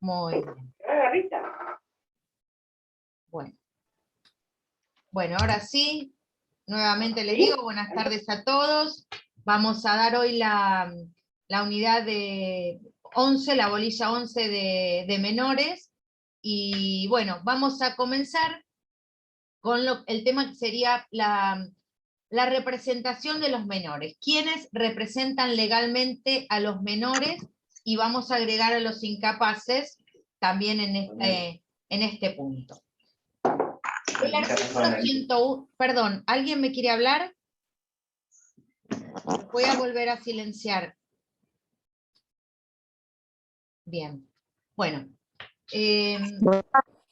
Muy bien. Bueno, ahora sí, nuevamente les digo buenas tardes a todos. Vamos a dar hoy la unidad de 11, la bolilla 11 de menores. Y bueno, vamos a comenzar con el tema que sería la representación de los menores. ¿Quiénes representan legalmente a los menores? Y vamos a agregar a los incapaces también en este punto. El artículo 101, perdón, ¿alguien me quiere hablar? Voy a volver a silenciar. Bien, bueno.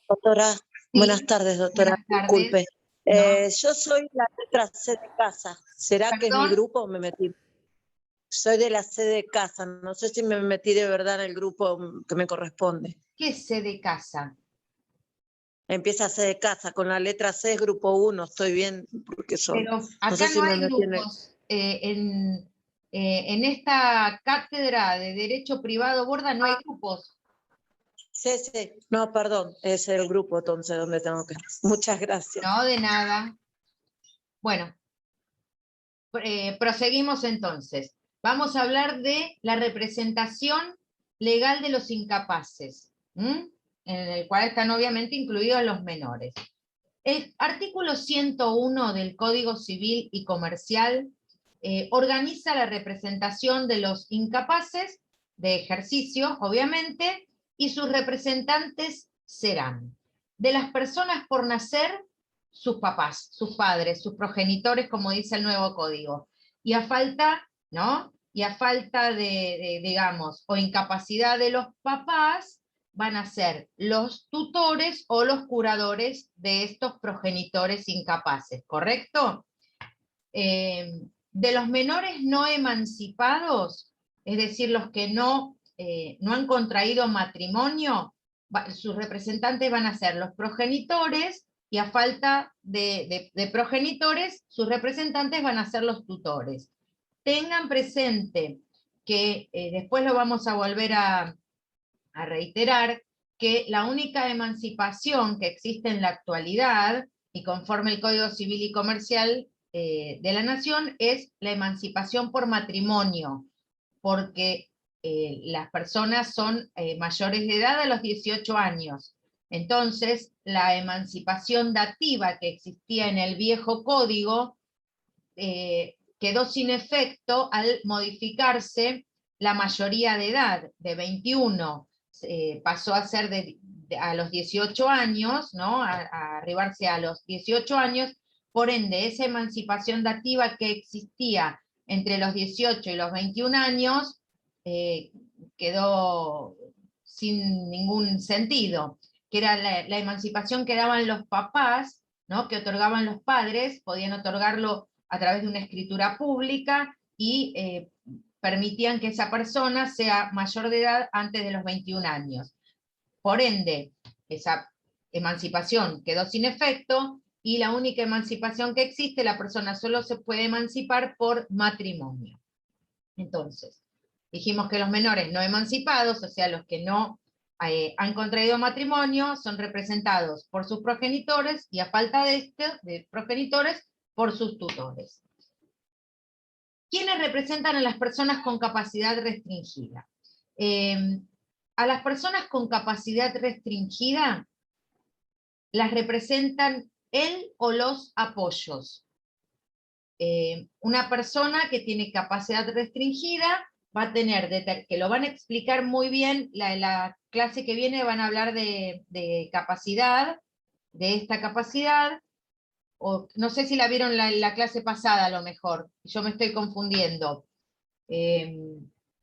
Doctora, Sí, buenas tardes, doctora. Buenas tardes. Disculpe. No. Yo soy la letra C de casa. ¿Será ¿Perdón? que es mi grupo o me metí? Soy de la C de casa. No sé si me metí de verdad en el grupo que me corresponde. ¿Qué es C de casa? Empieza C de casa. Con la letra C es grupo 1. Estoy bien porque son. Pero acá No sé si no me hay metí en el... grupos. En esta cátedra de Derecho Privado Borda no hay grupos. Sí. No, perdón. Es el grupo entonces donde tengo que... Muchas gracias. No, de nada. Bueno, proseguimos entonces. Vamos a hablar de la representación legal de los incapaces, en el cual están obviamente incluidos los menores. El artículo 101 del Código Civil y Comercial organiza la representación de los incapaces de ejercicio, obviamente, y sus representantes serán de las personas por nacer, sus papás, sus padres, sus progenitores, como dice el nuevo código. Y a falta, ¿no? Y a falta digamos, o incapacidad de los papás, van a ser los tutores o los curadores de estos progenitores incapaces, ¿correcto? De los menores no emancipados, es decir, los que no han contraído matrimonio, sus representantes van a ser los progenitores, y a falta de progenitores, sus representantes van a ser los tutores. Tengan presente que después lo vamos a volver a reiterar, que la única emancipación que existe en la actualidad, y conforme el Código Civil y Comercial de la Nación, es la emancipación por matrimonio, porque las personas son mayores de edad a los 18 años. Entonces, la emancipación dativa que existía en el viejo código quedó sin efecto al modificarse la mayoría de edad, de 21 pasó a ser a los 18 años, ¿no? A arribarse a los 18 años, por ende, esa emancipación dativa que existía entre los 18 y los 21 años quedó sin ningún sentido, que era la emancipación que daban los papás, ¿no? Que otorgaban los padres, podían otorgarlo a través de una escritura pública y permitían que esa persona sea mayor de edad antes de los 21 años. Por ende, esa emancipación quedó sin efecto, y la única emancipación que existe, la persona solo se puede emancipar por matrimonio. Entonces, dijimos que los menores no emancipados, o sea, los que no han contraído matrimonio, son representados por sus progenitores, y a falta de progenitores, por sus tutores. ¿Quiénes representan a las personas con capacidad restringida? A las personas con capacidad restringida las representan él o los apoyos. Una persona que tiene capacidad restringida va a tener, que lo van a explicar muy bien, la clase que viene van a hablar de capacidad, de esta capacidad, o no sé si la vieron la clase pasada a lo mejor, yo me estoy confundiendo.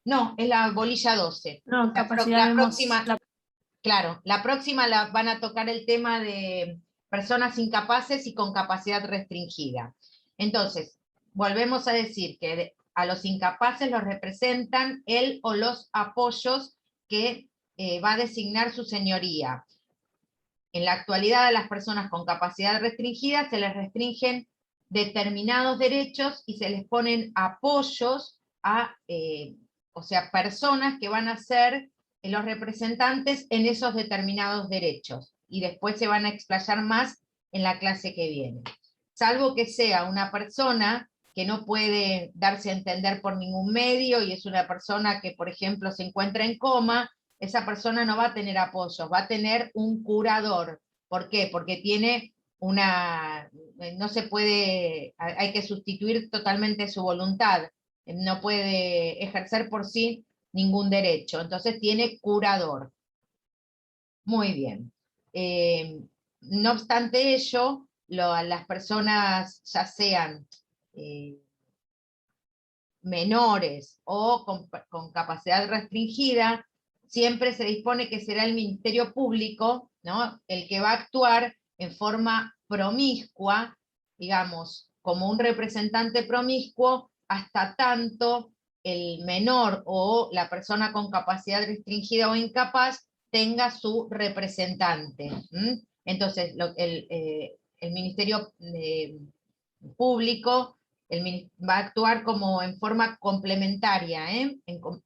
No, es la bolilla 12. No, capacidad La próxima, claro, la próxima van a tocar el tema de personas incapaces y con capacidad restringida. Entonces, volvemos a decir que a los incapaces los representan él o los apoyos que va a designar su señoría. En la actualidad, a las personas con capacidad restringida se les restringen determinados derechos y se les ponen apoyos a o sea, personas que van a ser los representantes en esos determinados derechos, y después se van a explayar más en la clase que viene. Salvo que sea una persona que no puede darse a entender por ningún medio, y es una persona que, por ejemplo, se encuentra en coma, esa persona no va a tener apoyos, va a tener un curador. ¿Por qué? Porque tiene no se puede, hay que sustituir totalmente su voluntad, no puede ejercer por sí ningún derecho, entonces tiene curador. Muy bien. No obstante ello, las personas, ya sean menores o con capacidad restringida, siempre se dispone que será el Ministerio Público, ¿no?, el que va a actuar en forma promiscua, digamos, como un representante promiscuo, hasta tanto el menor o la persona con capacidad restringida o incapaz tenga su representante. Entonces, el Ministerio Público va a actuar como en forma complementaria,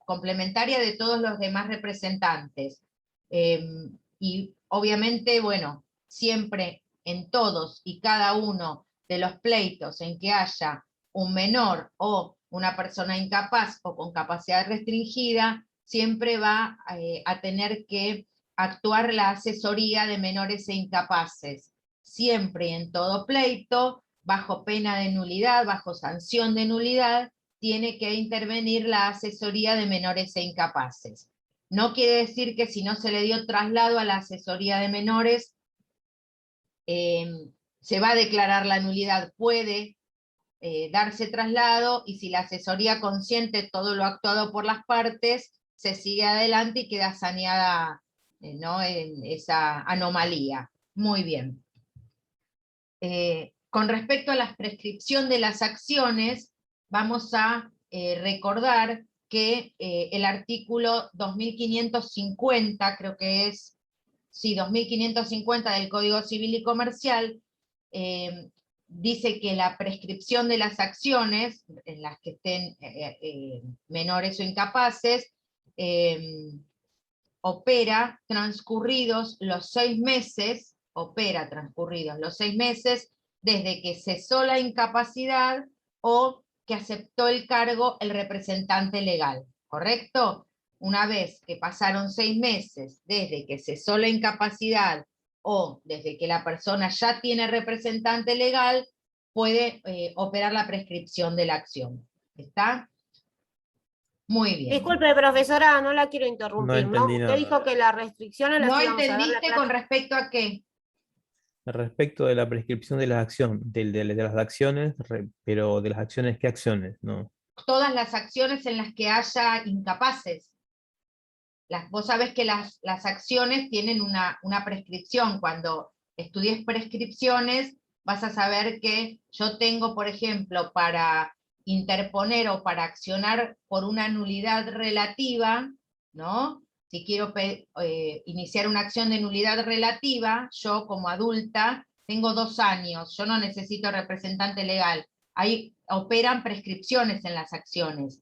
complementaria de todos los demás representantes. Y obviamente, bueno, siempre en todos y cada uno de los pleitos en que haya un menor o una persona incapaz o con capacidad restringida, siempre va a tener que actuar la asesoría de menores e incapaces. Siempre y en todo pleito, bajo pena de nulidad, bajo sanción de nulidad, tiene que intervenir la asesoría de menores e incapaces. No quiere decir que si no se le dio traslado a la asesoría de menores, se va a declarar la nulidad. Puede darse traslado, y si la asesoría consiente todo lo actuado por las partes, se sigue adelante y queda saneada, ¿no?, en esa anomalía. Muy bien. Con respecto a la prescripción de las acciones, vamos a recordar que el artículo 2550, creo que es, sí, 2550 del Código Civil y Comercial, dice que la prescripción de las acciones, en las que estén menores o incapaces, opera transcurridos los 6 meses, desde que cesó la incapacidad o que aceptó el cargo el representante legal, ¿correcto? Una vez que pasaron 6 meses desde que cesó la incapacidad o desde que la persona ya tiene representante legal, puede operar la prescripción de la acción. ¿Está? Muy bien. Disculpe, profesora, no la quiero No interrumpir, ¿no? entendí Usted nada. dijo que las restricciones las ¿No íbamos a ver la entendiste con clase. respecto a qué? Respecto de la prescripción de las acciones, de las acciones, pero de las acciones, ¿qué acciones? No. Todas las acciones en las que haya incapaces. Vos sabés que las acciones tienen una prescripción. Cuando estudies prescripciones, vas a saber que yo tengo, por ejemplo, para interponer o para accionar por una nulidad relativa, ¿no? Si quiero iniciar una acción de nulidad relativa, yo como adulta tengo 2 años, yo no necesito representante legal. Ahí operan prescripciones en las acciones.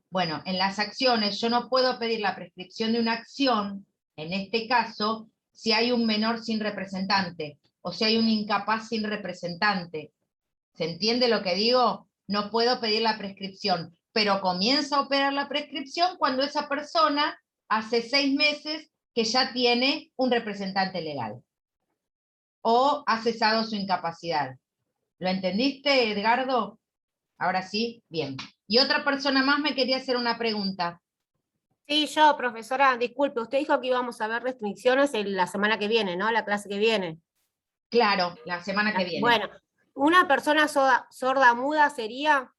Bueno, en las acciones yo no puedo pedir la prescripción de una acción, en este caso, si hay un menor sin representante, o si hay un incapaz sin representante. ¿Se entiende lo que digo? No puedo pedir la prescripción, pero comienza a operar la prescripción cuando esa persona hace 6 meses que ya tiene un representante legal, o ha cesado su incapacidad. ¿Lo entendiste, Edgardo? Ahora sí, bien. Y otra persona más me quería hacer una pregunta. Sí, yo, profesora, disculpe, usted dijo que íbamos a ver restricciones la semana que viene, ¿no? La clase que viene. Claro, la semana que viene. Bueno, ¿una persona sorda muda sería?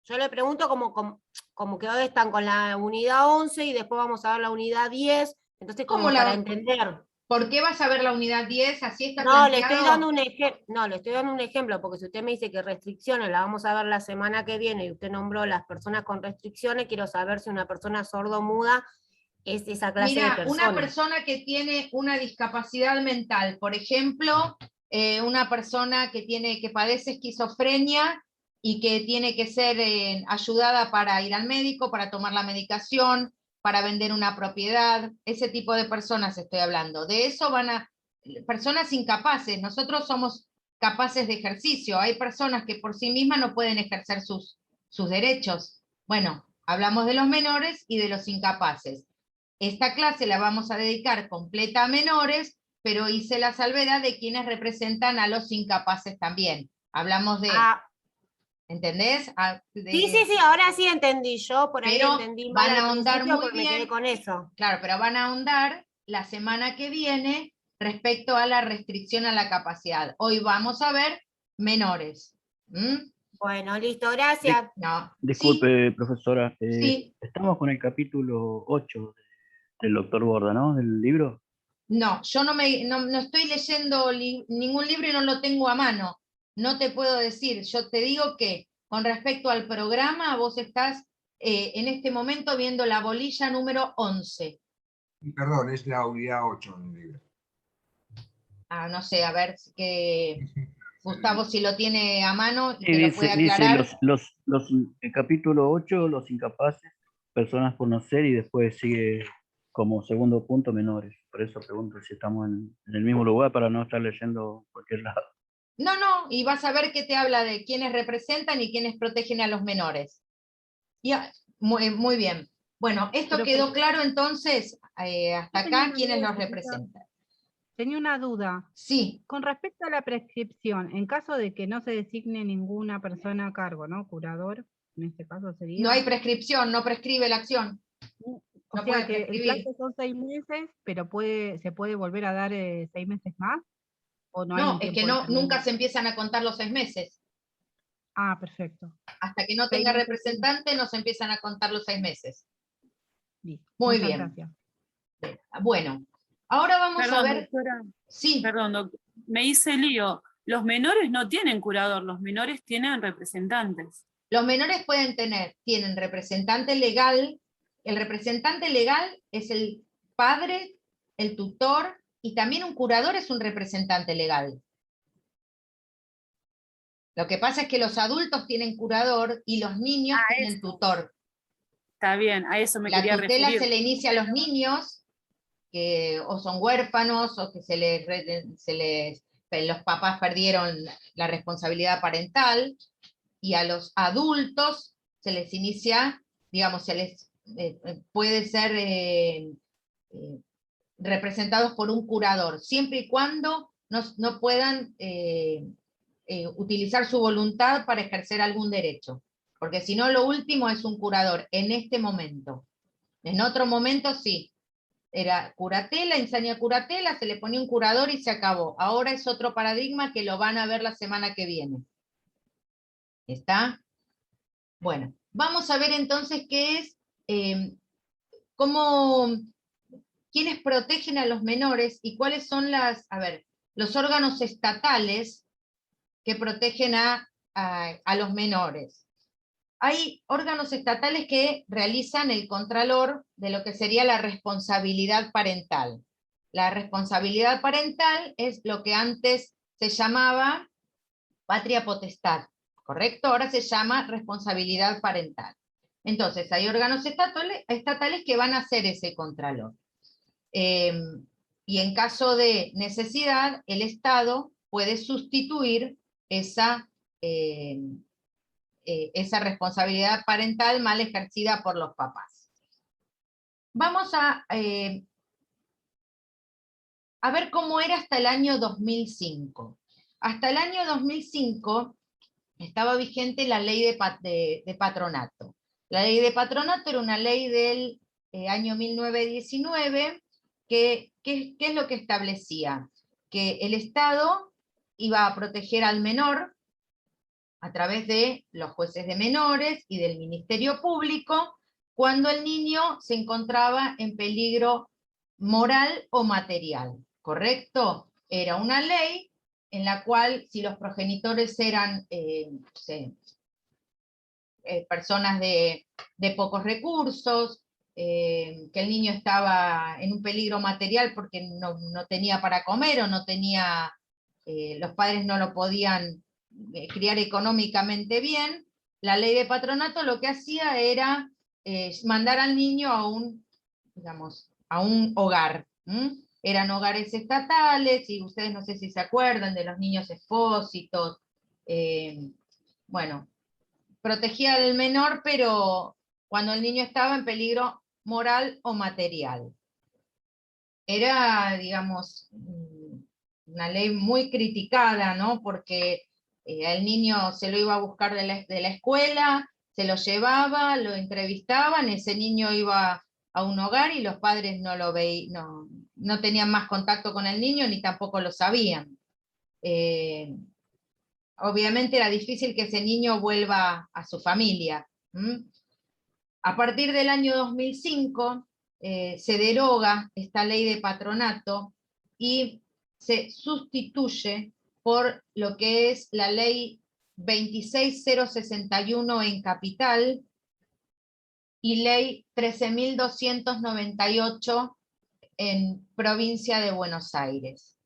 Yo le pregunto como que hoy están con la unidad 11 y después vamos a ver la unidad 10, entonces como para entender. ¿Por qué vas a ver la unidad 10? Así está No, planteado. le estoy dando un ejemplo, porque si usted me dice que restricciones la vamos a ver la semana que viene y usted nombró las personas con restricciones, quiero saber si una persona sordo-muda es esa clase de persona. Una persona que tiene una discapacidad mental, por ejemplo, una persona que padece esquizofrenia y que tiene que ser ayudada para ir al médico, para tomar la medicación, para vender una propiedad, ese tipo de personas estoy hablando. De eso personas incapaces, nosotros somos capaces de ejercicio, hay personas que por sí mismas no pueden ejercer sus derechos. Bueno, hablamos de los menores y de los incapaces. Esta clase la vamos a dedicar completa a menores, pero hice la salvedad de quienes representan a los incapaces también. Hablamos de... ¿Entendés? Sí, ahora sí entendí. Yo por ahí entendí mal van a al ahondar principio muy porque me quedé bien con eso. Claro, pero van a ahondar la semana que viene respecto a la restricción a la capacidad. Hoy vamos a ver menores. ¿Mm? Bueno, listo, gracias. No. Disculpe, profesora. Sí. Estamos con el capítulo 8 del doctor Borda, ¿no? Del libro. No, yo no estoy leyendo ningún libro y no lo tengo a mano. No te puedo decir. Yo te digo que con respecto al programa, vos estás en este momento viendo la bolilla número 11. Perdón, es la unidad 8 en el libro. No sé, a ver, Gustavo, si lo tiene a mano, Sí, que lo puede aclarar. Dice el capítulo 8, los incapaces, personas por nacer, y después sigue como segundo punto menores. Por eso pregunto si estamos en el mismo lugar para no estar leyendo cualquier lado. No, y vas a ver que te habla de quiénes representan y quiénes protegen a los menores. Muy bien. Bueno, esto quedó claro entonces, hasta acá, quiénes los representan. Tenía una duda. Sí. Con respecto a la prescripción, en caso de que no se designe ninguna persona a cargo, ¿no? Curador, en este caso sería. No hay prescripción, no prescribe la acción. O sea que el plazo son 6 meses, pero se puede volver a dar 6 meses más. ¿O no hay un Es que tiempo nunca se empiezan a contar los 6 meses. Perfecto. Hasta que no tenga representante, no se empiezan a contar los 6 meses. Listo. Muy Muchas bien. Gracias. Bueno, ahora vamos a ver. Doctora, sí. Perdón, doctor, me hice lío. Los menores no tienen curador, los menores tienen representantes. Los menores tienen representante legal. El representante legal es el padre, el tutor, y también un curador es un representante legal. Lo que pasa es que los adultos tienen curador y los niños tienen tutor. Está bien, a eso me quería referir. La tutela se le inicia a los niños que o son huérfanos o que los papás perdieron la responsabilidad parental, y a los adultos se les inicia, digamos, puede ser representados por un curador, siempre y cuando no puedan utilizar su voluntad para ejercer algún derecho, porque si no, lo último es un curador en este momento. En otro momento sí, era curatela, ensaña curatela, se le ponía un curador y se acabó. Ahora es otro paradigma que lo van a ver la semana que viene. ¿Está? Bueno, vamos a ver entonces qué es, quiénes protegen a los menores y cuáles son los órganos estatales que protegen a los menores. Hay órganos estatales que realizan el contralor de lo que sería la responsabilidad parental. La responsabilidad parental es lo que antes se llamaba patria potestad, ¿correcto? Ahora se llama responsabilidad parental. Entonces, hay órganos estatales que van a hacer ese contralor. Y en caso de necesidad, el Estado puede sustituir esa responsabilidad parental mal ejercida por los papás. Vamos a ver cómo era hasta el año 2005. Hasta el año 2005 estaba vigente la ley de patronato. La ley de patronato era una ley del año 1919 ¿qué es lo que establecía? Que el Estado iba a proteger al menor a través de los jueces de menores y del Ministerio Público cuando el niño se encontraba en peligro moral o material, ¿correcto? Era una ley en la cual si los progenitores eran personas de pocos recursos, que el niño estaba en un peligro material porque no tenía para comer o no tenía, los padres no lo podían criar económicamente bien, la ley de patronato lo que hacía era mandar al niño a un, digamos, a un hogar. Eran hogares estatales, y ustedes no sé si se acuerdan de los niños expósitos. Bueno, protegía al menor, pero cuando el niño estaba en peligro moral o material. Era, digamos, una ley muy criticada, ¿no? Porque al niño se lo iba a buscar de la escuela, se lo llevaba, lo entrevistaban, ese niño iba a un hogar y los padres no lo veían, no tenían más contacto con el niño ni tampoco lo sabían. Obviamente era difícil que ese niño vuelva a su familia. A partir del año 2005 se deroga esta ley de patronato y se sustituye por lo que es la ley 26061 en Capital y ley 13.298 en Provincia de Buenos Aires.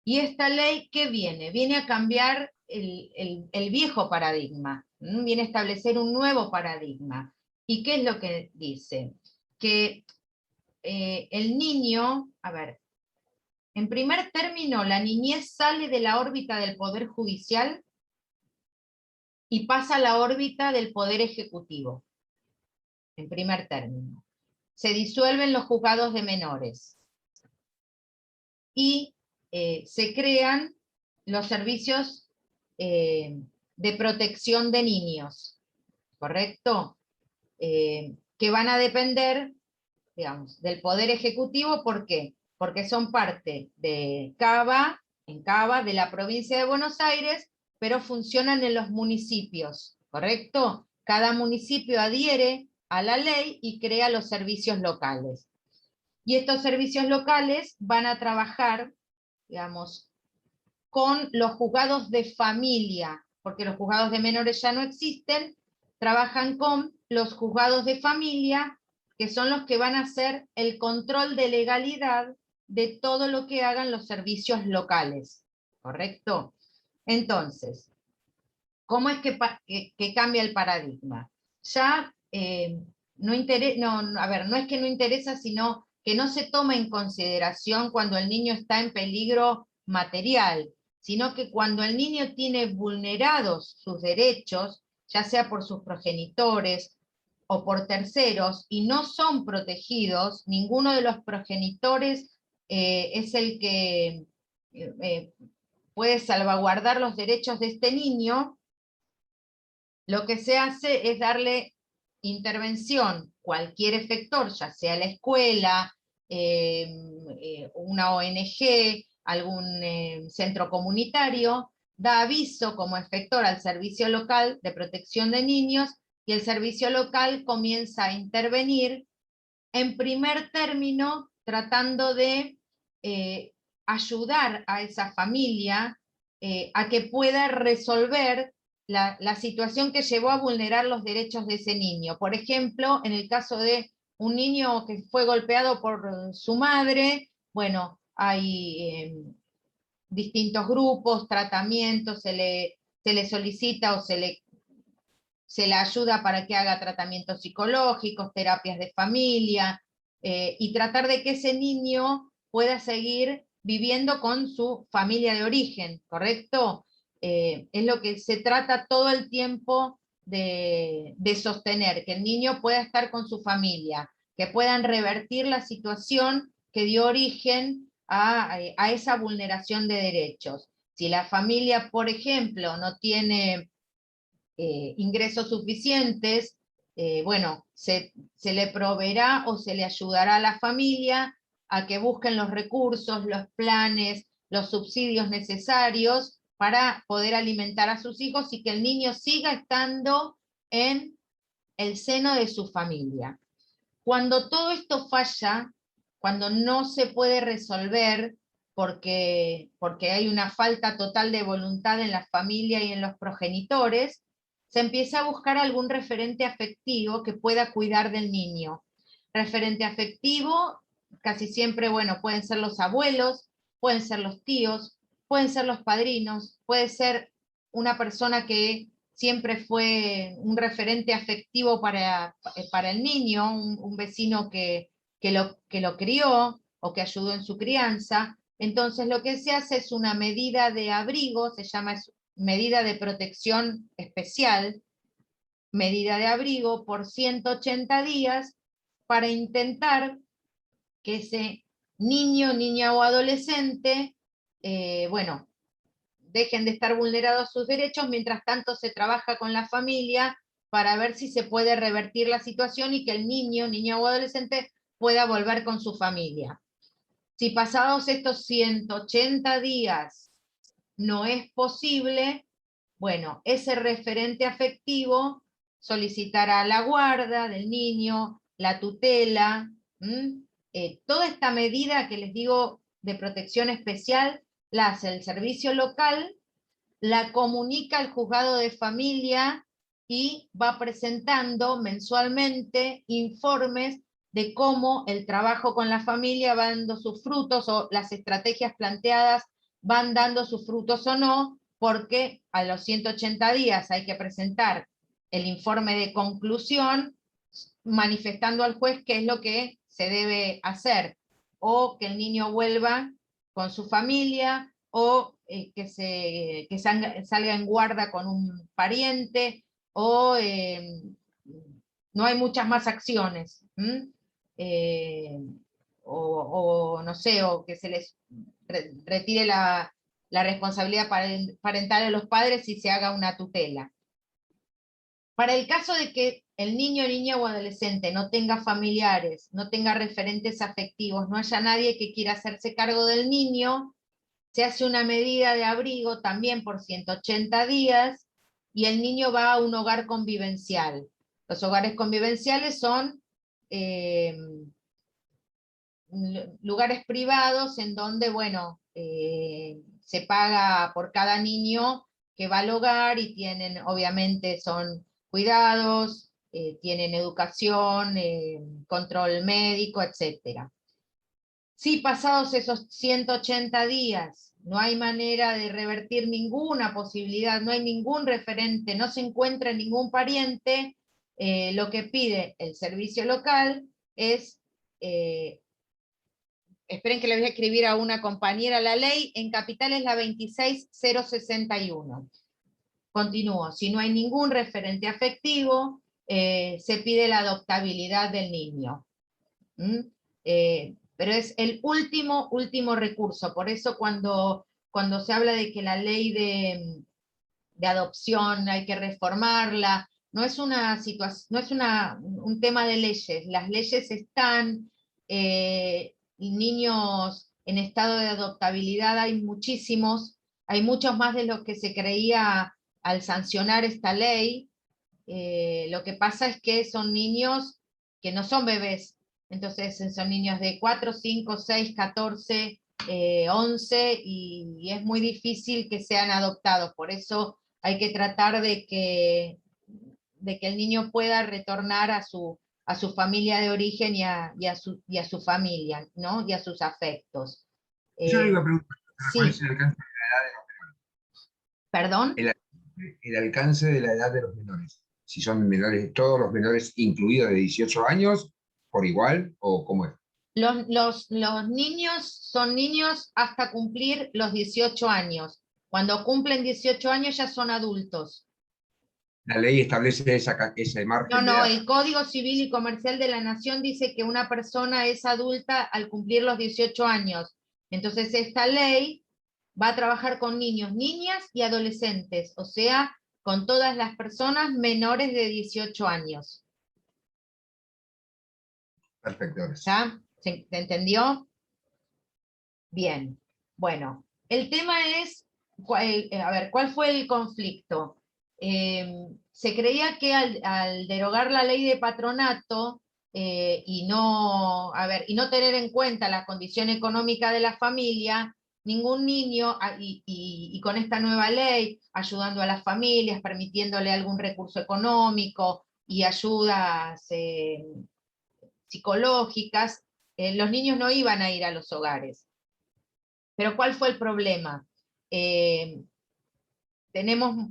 Y esta ley, ¿qué viene? Viene a cambiar el viejo paradigma, viene a establecer un nuevo paradigma. ¿Y qué es lo que dice? Que el niño, a ver, en primer término, la niñez sale de la órbita del Poder Judicial y pasa a la órbita del Poder Ejecutivo. En primer término. Se disuelven los juzgados de menores. Y se crean los servicios de protección de niños, ¿correcto? Que van a depender, digamos, del Poder Ejecutivo. ¿Por qué? Porque son parte de CABA, de la provincia de Buenos Aires, pero funcionan en los municipios, ¿correcto? Cada municipio adhiere a la ley y crea los servicios locales. Y estos servicios locales van a trabajar, digamos, con los juzgados de familia, porque los juzgados de menores ya no existen, trabajan con los juzgados de familia, que son los que van a hacer el control de legalidad de todo lo que hagan los servicios locales, ¿correcto? Entonces, ¿cómo es que cambia el paradigma? Ya no es que no interesa, sino que no se toma en consideración cuando el niño está en peligro material, sino que cuando el niño tiene vulnerados sus derechos, ya sea por sus progenitores o por terceros, y no son protegidos, ninguno de los progenitores es el que puede salvaguardar los derechos de este niño, lo que se hace es darle intervención, cualquier efector, ya sea la escuela, una ONG, algún centro comunitario, da aviso como efector al servicio local de protección de niños, y el servicio local comienza a intervenir, en primer término, tratando de ayudar a esa familia a que pueda resolver la situación que llevó a vulnerar los derechos de ese niño. Por ejemplo, en el caso de un niño que fue golpeado por su madre, bueno, hay distintos grupos, tratamientos, se le solicita o se le ayuda para que haga tratamientos psicológicos, terapias de familia, y tratar de que ese niño pueda seguir viviendo con su familia de origen, ¿correcto? Es lo que se trata todo el tiempo de sostener, que el niño pueda estar con su familia, que puedan revertir la situación que dio origen a esa vulneración de derechos. Si la familia, por ejemplo, no tiene ingresos suficientes, bueno, se le proveerá o se le ayudará a la familia a que busquen los recursos, los planes, los subsidios necesarios para poder alimentar a sus hijos y que el niño siga estando en el seno de su familia. Cuando todo esto falla, cuando no se puede resolver porque hay una falta total de voluntad en la familia y en los progenitores, se empieza a buscar algún referente afectivo que pueda cuidar del niño. Referente afectivo, casi siempre, bueno, pueden ser los abuelos, pueden ser los tíos, pueden ser los padrinos, puede ser una persona que siempre fue un referente afectivo para el niño, un vecino que lo crió o que ayudó en su crianza. Entonces lo que se hace es una medida de abrigo, se llama medida de protección especial, medida de abrigo por 180 días para intentar que ese niño, niña o adolescente, bueno, dejen de estar vulnerados sus derechos, mientras tanto se trabaja con la familia para ver si se puede revertir la situación y que el niño, niña o adolescente pueda volver con su familia. Si pasados estos 180 días no es posible, bueno, ese referente afectivo solicitará la guarda del niño, la tutela, toda esta medida que les digo de protección especial la hace el servicio local, la comunica al juzgado de familia y va presentando mensualmente informes de cómo el trabajo con la familia va dando sus frutos o las estrategias planteadas van dando sus frutos o no, porque a los 180 días hay que presentar el informe de conclusión manifestando al juez qué es lo que se debe hacer, o que el niño vuelva con su familia, o que salga en guarda con un pariente, o no hay muchas más acciones. O no sé, o que se les retire la responsabilidad parental a los padres y se haga una tutela. Para el caso de que el niño, niña o adolescente no tenga familiares, no tenga referentes afectivos, no haya nadie que quiera hacerse cargo del niño, se hace una medida de abrigo también por 180 días y el niño va a un hogar convivencial. Los hogares convivenciales son lugares privados en donde, bueno, se paga por cada niño que va al hogar y tienen, obviamente, son cuidados, tienen educación, control médico, etc. Si pasados esos 180 días no hay manera de revertir ninguna posibilidad, no hay ningún referente, no se encuentra ningún pariente, lo que pide el servicio local es, esperen que le voy a escribir a una compañera, la ley en Capital es la 26061. Continúo, si no hay ningún referente afectivo, se pide la adoptabilidad del niño. Pero es el último recurso, por eso cuando se habla de que la ley de adopción hay que reformarla, no es una situación, no es un tema de leyes, las leyes están, niños en estado de adoptabilidad hay muchísimos, hay muchos más de los que se creía al sancionar esta ley. Lo que pasa es que son niños que no son bebés, entonces son niños de 4, 5, 6, 14, 11, y es muy difícil que sean adoptados, por eso hay que tratar de que el niño pueda retornar a su familia de origen y a su familia, ¿no? Y a sus afectos. Yo le iba a preguntar, Sí. ¿cuál es el alcance de la edad de los menores? ¿Perdón? El alcance de la edad de los menores. Si son menores, todos los menores incluidos de 18 años, por igual, o cómo es. Los niños son niños hasta cumplir los 18 años. Cuando cumplen 18 años ya son adultos. La ley establece ese margen de No, edad. el Código Civil y Comercial de la Nación dice que una persona es adulta al cumplir los 18 años. Entonces esta ley va a trabajar con niños, niñas y adolescentes, o sea, con todas las personas menores de 18 años. Perfecto. ¿Ya? ¿Se entendió? Bien. Bueno, el tema es, a ver, ¿cuál fue el conflicto? Se creía que al derogar la ley de patronato y no tener en cuenta la condición económica de la familia, ningún niño, y con esta nueva ley, ayudando a las familias, permitiéndole algún recurso económico y ayudas psicológicas, los niños no iban a ir a los hogares. Pero ¿cuál fue el problema? tenemos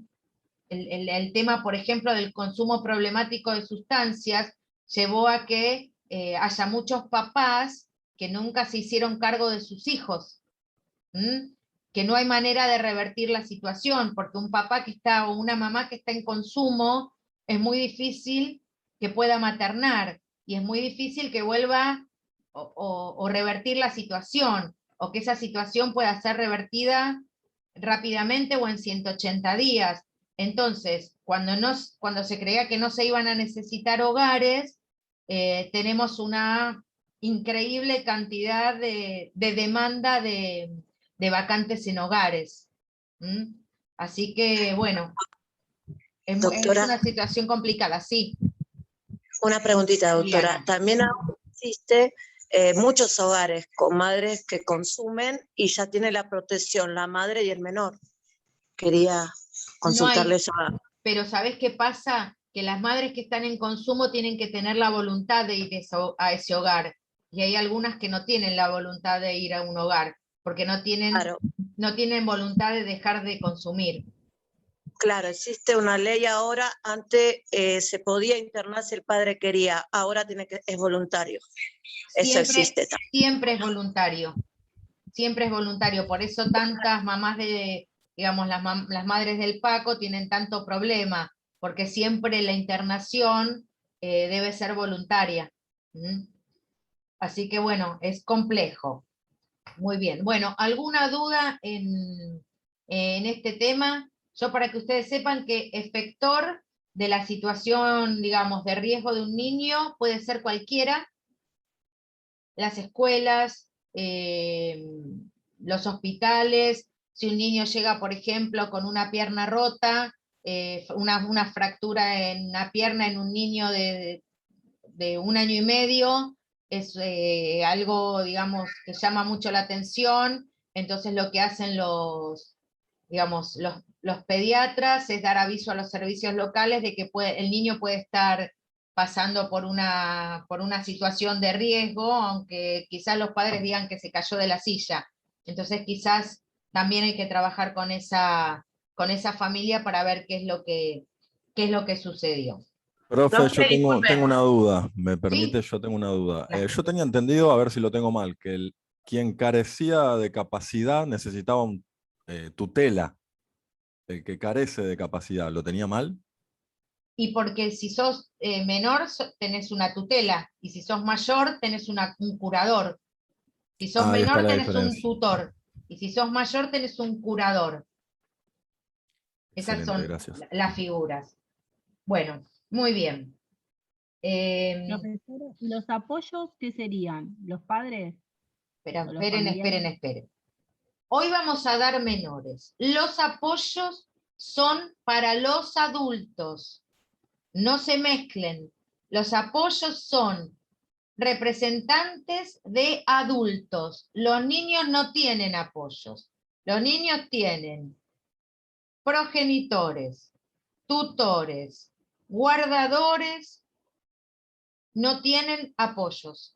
el tema, por ejemplo, del consumo problemático de sustancias, llevó a que haya muchos papás que nunca se hicieron cargo de sus hijos, que no hay manera de revertir la situación, porque un papá que está, o una mamá que está en consumo, es muy difícil que pueda maternar, y es muy difícil que vuelva o revertir la situación, o que esa situación pueda ser revertida rápidamente o en 180 días. Entonces, cuando se creía que no se iban a necesitar hogares, tenemos una increíble cantidad de demanda de vacantes en hogares. Así que, bueno, es Doctora, una situación complicada, sí. una preguntita, doctora. Diana. También existe muchos hogares con madres que consumen y ya tiene la protección la madre y el menor. Quería consultarle eso. Pero ¿sabés qué pasa? Que las madres que están en consumo tienen que tener la voluntad de ir a ese hogar. Y hay algunas que no tienen la voluntad de ir a un hogar, porque no tienen, Claro. no tienen voluntad de dejar de consumir. Claro, existe una ley ahora, antes se podía internar si el padre quería, ahora es voluntario. Eso existe también. Siempre es voluntario, siempre es voluntario, por eso tantas mamás digamos, las madres del Paco tienen tanto problema, porque siempre la internación debe ser voluntaria. Así que bueno, es complejo. Muy bien, bueno, ¿alguna duda en este tema? Yo, para que ustedes sepan que efector de la situación, digamos, de riesgo de un niño puede ser cualquiera: las escuelas, los hospitales. Si un niño llega, por ejemplo, con una pierna rota, una fractura en una pierna en un niño de 1 año y medio, es algo, digamos, que llama mucho la atención. Entonces lo que hacen digamos, los pediatras es dar aviso a los servicios locales de que el niño puede estar pasando por una situación de riesgo, aunque quizás los padres digan que se cayó de la silla. Entonces quizás también hay que trabajar con esa familia para ver qué es lo que sucedió. Profe, yo tengo una duda, ¿me permite? ¿Sí? Yo tengo una duda. Yo tenía entendido, a ver si lo tengo mal, que quien carecía de capacidad necesitaba tutela. El que carece de capacidad, ¿lo tenía mal? Y porque si sos menor tenés una tutela, y si sos mayor tenés un curador. Si sos menor tenés un tutor, y si sos mayor tenés un curador. Esas son las figuras. Bueno, muy bien. Profesora, ¿los apoyos qué serían? ¿Los padres? Esperen. Hoy vamos a dar menores. Los apoyos son para los adultos. No se mezclen. Los apoyos son representantes de adultos. Los niños no tienen apoyos. Los niños tienen progenitores, tutores, guardadores, no tienen apoyos.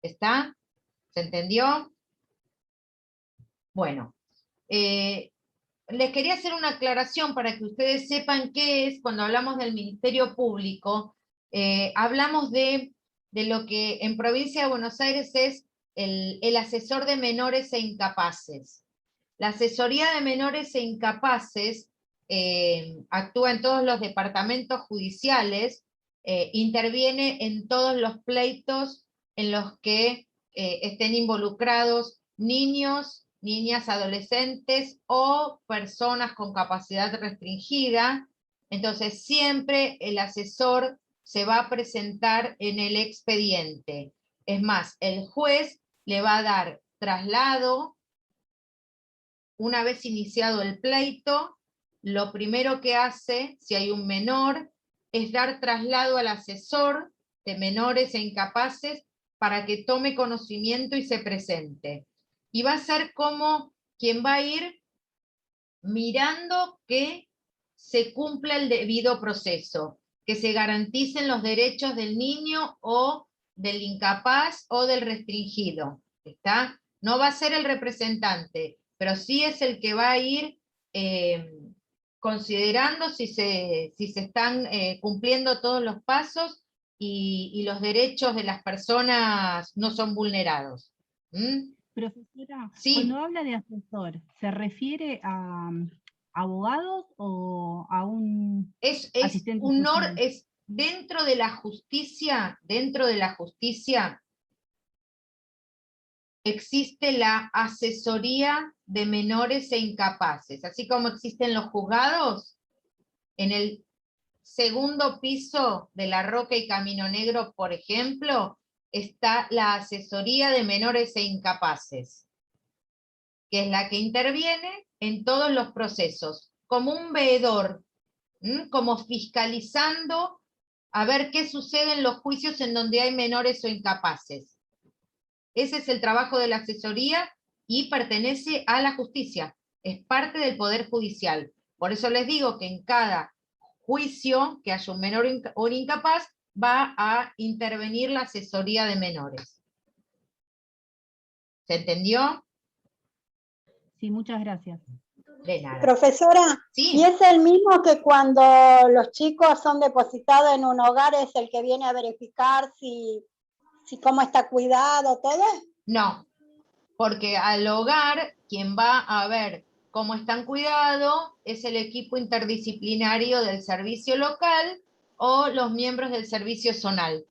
¿Está? ¿Se entendió? Bueno, les quería hacer una aclaración para que ustedes sepan qué es. Cuando hablamos del Ministerio Público, hablamos de lo que en Provincia de Buenos Aires es el asesor de menores e incapaces. La asesoría de menores e incapaces actúa en todos los departamentos judiciales, interviene en todos los pleitos en los que estén involucrados niños, niñas, adolescentes o personas con capacidad restringida. Entonces siempre el asesor se va a presentar en el expediente. Es más, el juez le va a dar traslado. Una vez iniciado el pleito, lo primero que hace, si hay un menor, es dar traslado al asesor de menores e incapaces para que tome conocimiento y se presente. Y va a ser como quien va a ir mirando que se cumpla el debido proceso, que se garanticen los derechos del niño o del incapaz o del restringido. ¿Está? No va a ser el representante, pero sí es el que va a ir considerando si se están cumpliendo todos los pasos y los derechos de las personas no son vulnerados. ¿Mm? Profesora, Sí. cuando habla de asesor, ¿se refiere a abogados o a un asistente social? Es dentro de la justicia, existe la asesoría de menores e incapaces, así como existen los juzgados. En el segundo piso de La Roca y Camino Negro, por ejemplo, está la asesoría de menores e incapaces, que es la que interviene en todos los procesos, como un veedor, como fiscalizando a ver qué sucede en los juicios en donde hay menores o incapaces. Ese es el trabajo de la asesoría y pertenece a la justicia, es parte del Poder Judicial. Por eso les digo que en cada juicio que haya un menor o un incapaz, va a intervenir la asesoría de menores. ¿Se entendió? Sí, muchas gracias. De nada. Profesora, Sí. ¿y es el mismo que cuando los chicos son depositados en un hogar, es el que viene a verificar si cómo está cuidado, todo? No, porque al hogar, quien va a ver cómo están cuidados es el equipo interdisciplinario del servicio local o los miembros del servicio zonal.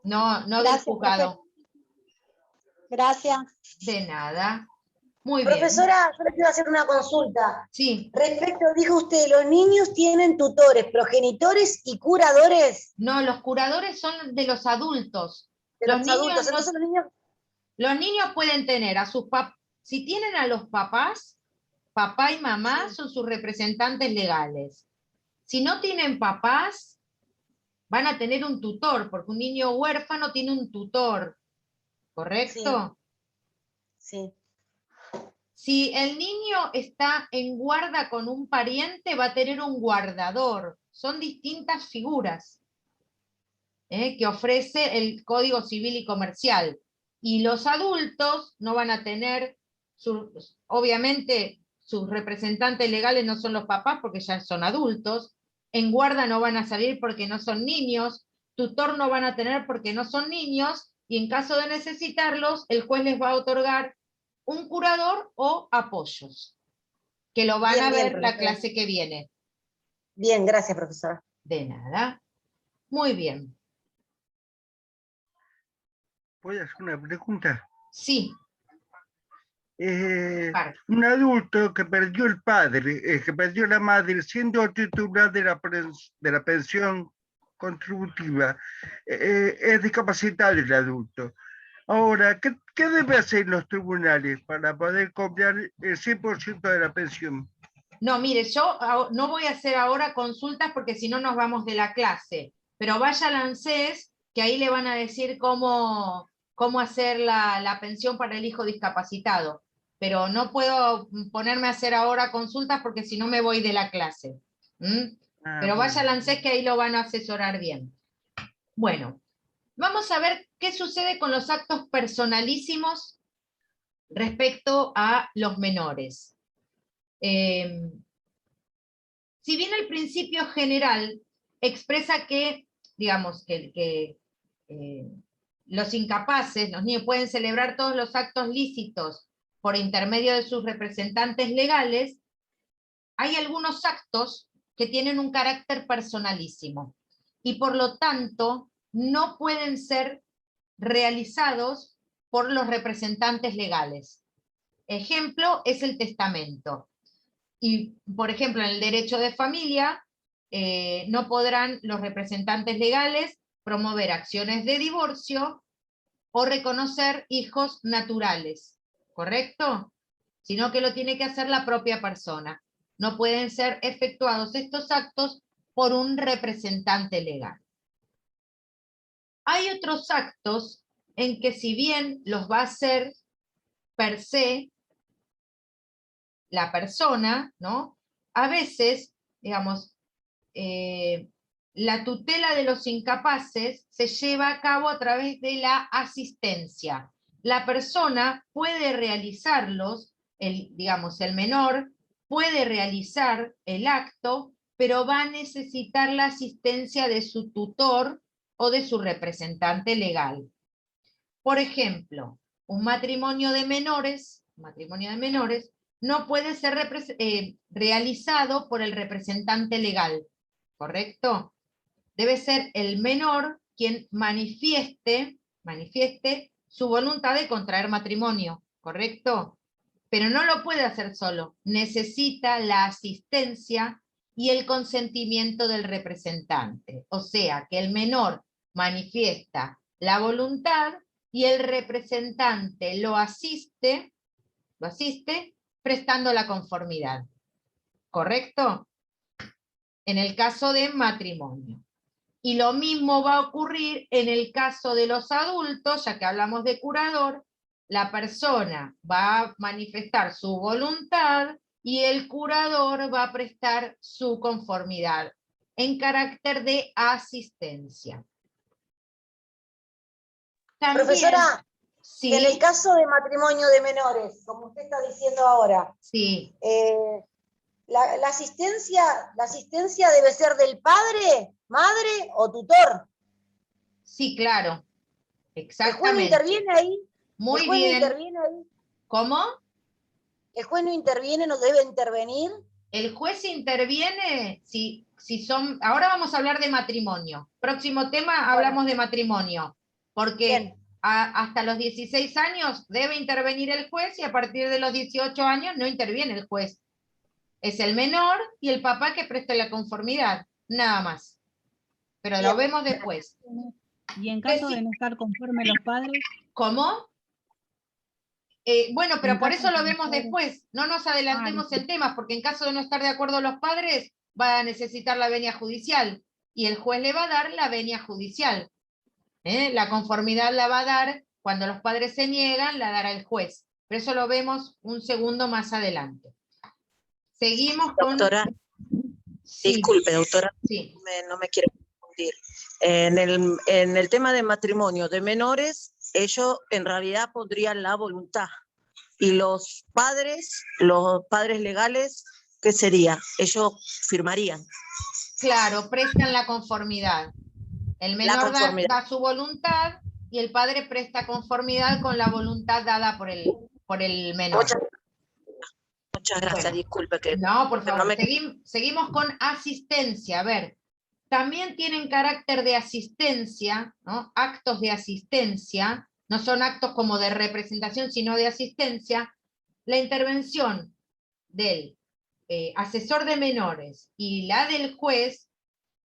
No del juzgado. Gracias. De nada. Muy bien. Profesora, yo le quiero hacer una consulta. Sí. Respecto, dijo usted, los niños tienen tutores, progenitores y curadores. No, los curadores son de los adultos. De los adultos, entonces los niños pueden tener a sus papás, si tienen a los papás, papá y mamá son sus representantes legales. Si no tienen papás, van a tener un tutor, porque un niño huérfano tiene un tutor, ¿correcto? Sí. Si el niño está en guarda con un pariente, va a tener un guardador. Son distintas figuras que ofrece el Código Civil y Comercial. Y los adultos no van a tener, obviamente, sus representantes legales no son los papás porque ya son adultos, en guarda no van a salir porque no son niños, tutor no van a tener porque no son niños, y en caso de necesitarlos, el juez les va a otorgar un curador o apoyos, que lo van a ver la clase que viene. Bien, gracias, profesora. De nada. Muy bien. ¿Puedo hacer una pregunta? Sí. Un adulto que perdió el padre, que perdió la madre, siendo titular de la pensión contributiva, es discapacitado el adulto. Ahora, ¿qué debe hacer los tribunales para poder cobrar el 100% de la pensión? No, mire, yo no voy a hacer ahora consultas porque si no nos vamos de la clase, pero vaya al ANSES, que ahí le van a decir cómo hacer la pensión para el hijo discapacitado. Pero no puedo ponerme a hacer ahora consultas porque si no me voy de la clase. Pero vaya al ANSES que ahí lo van a asesorar bien. Bueno, vamos a ver qué sucede con los actos personalísimos respecto a los menores. Si bien el principio general expresa que, digamos, que los incapaces, los niños, pueden celebrar todos los actos lícitos por intermedio de sus representantes legales, hay algunos actos que tienen un carácter personalísimo y por lo tanto no pueden ser realizados por los representantes legales. Ejemplo es el testamento. Y, por ejemplo, en el derecho de familia, no podrán los representantes legales promover acciones de divorcio o reconocer hijos naturales, ¿correcto? Sino que lo tiene que hacer la propia persona. No pueden ser efectuados estos actos por un representante legal. Hay otros actos en que si bien los va a hacer per se la persona, ¿no? A veces, digamos, la tutela de los incapaces se lleva a cabo a través de la asistencia. La persona puede realizarlos, digamos, el menor puede realizar el acto, pero va a necesitar la asistencia de su tutor o de su representante legal. Por ejemplo, un matrimonio de menores no puede ser realizado por el representante legal, ¿correcto? Debe ser el menor quien manifieste su voluntad de contraer matrimonio, ¿correcto? Pero no lo puede hacer solo, necesita la asistencia y el consentimiento del representante. O sea, que el menor manifiesta la voluntad y el representante lo asiste prestando la conformidad. ¿Correcto? En el caso de matrimonio. Y lo mismo va a ocurrir en el caso de los adultos, ya que hablamos de curador, la persona va a manifestar su voluntad y el curador va a prestar su conformidad en carácter de asistencia. También, profesora, sí, en el caso de matrimonio de menores, como usted está diciendo ahora, sí. La asistencia debe ser del padre, madre o tutor. Sí, claro. Exactamente. ¿El juez no interviene ahí? Muy ¿El juez bien. no interviene ahí? ¿Cómo? ¿El juez no interviene, no debe intervenir? El juez interviene si son... Ahora vamos a hablar de matrimonio. Próximo tema, hablamos de matrimonio. Porque hasta los 16 años debe intervenir el juez y a partir de los 18 años no interviene el juez. Es el menor y el papá que presta la conformidad, nada más. Pero lo vemos después. ¿Y en caso de no estar conforme los padres? ¿Cómo? Bueno, pero por eso lo vemos después. No nos adelantemos en temas, porque en caso de no estar de acuerdo los padres, va a necesitar la venia judicial. Y el juez le va a dar la venia judicial. La conformidad la va a dar, cuando los padres se niegan, la dará el juez. Pero eso lo vemos un segundo más adelante. Seguimos con... Doctora, sí. Disculpe, doctora, sí. No me quiero confundir. En el tema de matrimonio de menores, ellos en realidad pondrían la voluntad. Y los padres legales, ¿qué sería? Ellos firmarían. Claro, prestan la conformidad. El menor da su voluntad y el padre presta conformidad con la voluntad dada por el menor. Muchas gracias, bueno, disculpe que... No, por favor, seguimos con asistencia. A ver, también tienen carácter de asistencia, ¿no? Actos de asistencia, no son actos como de representación, sino de asistencia. La intervención del asesor de menores y la del juez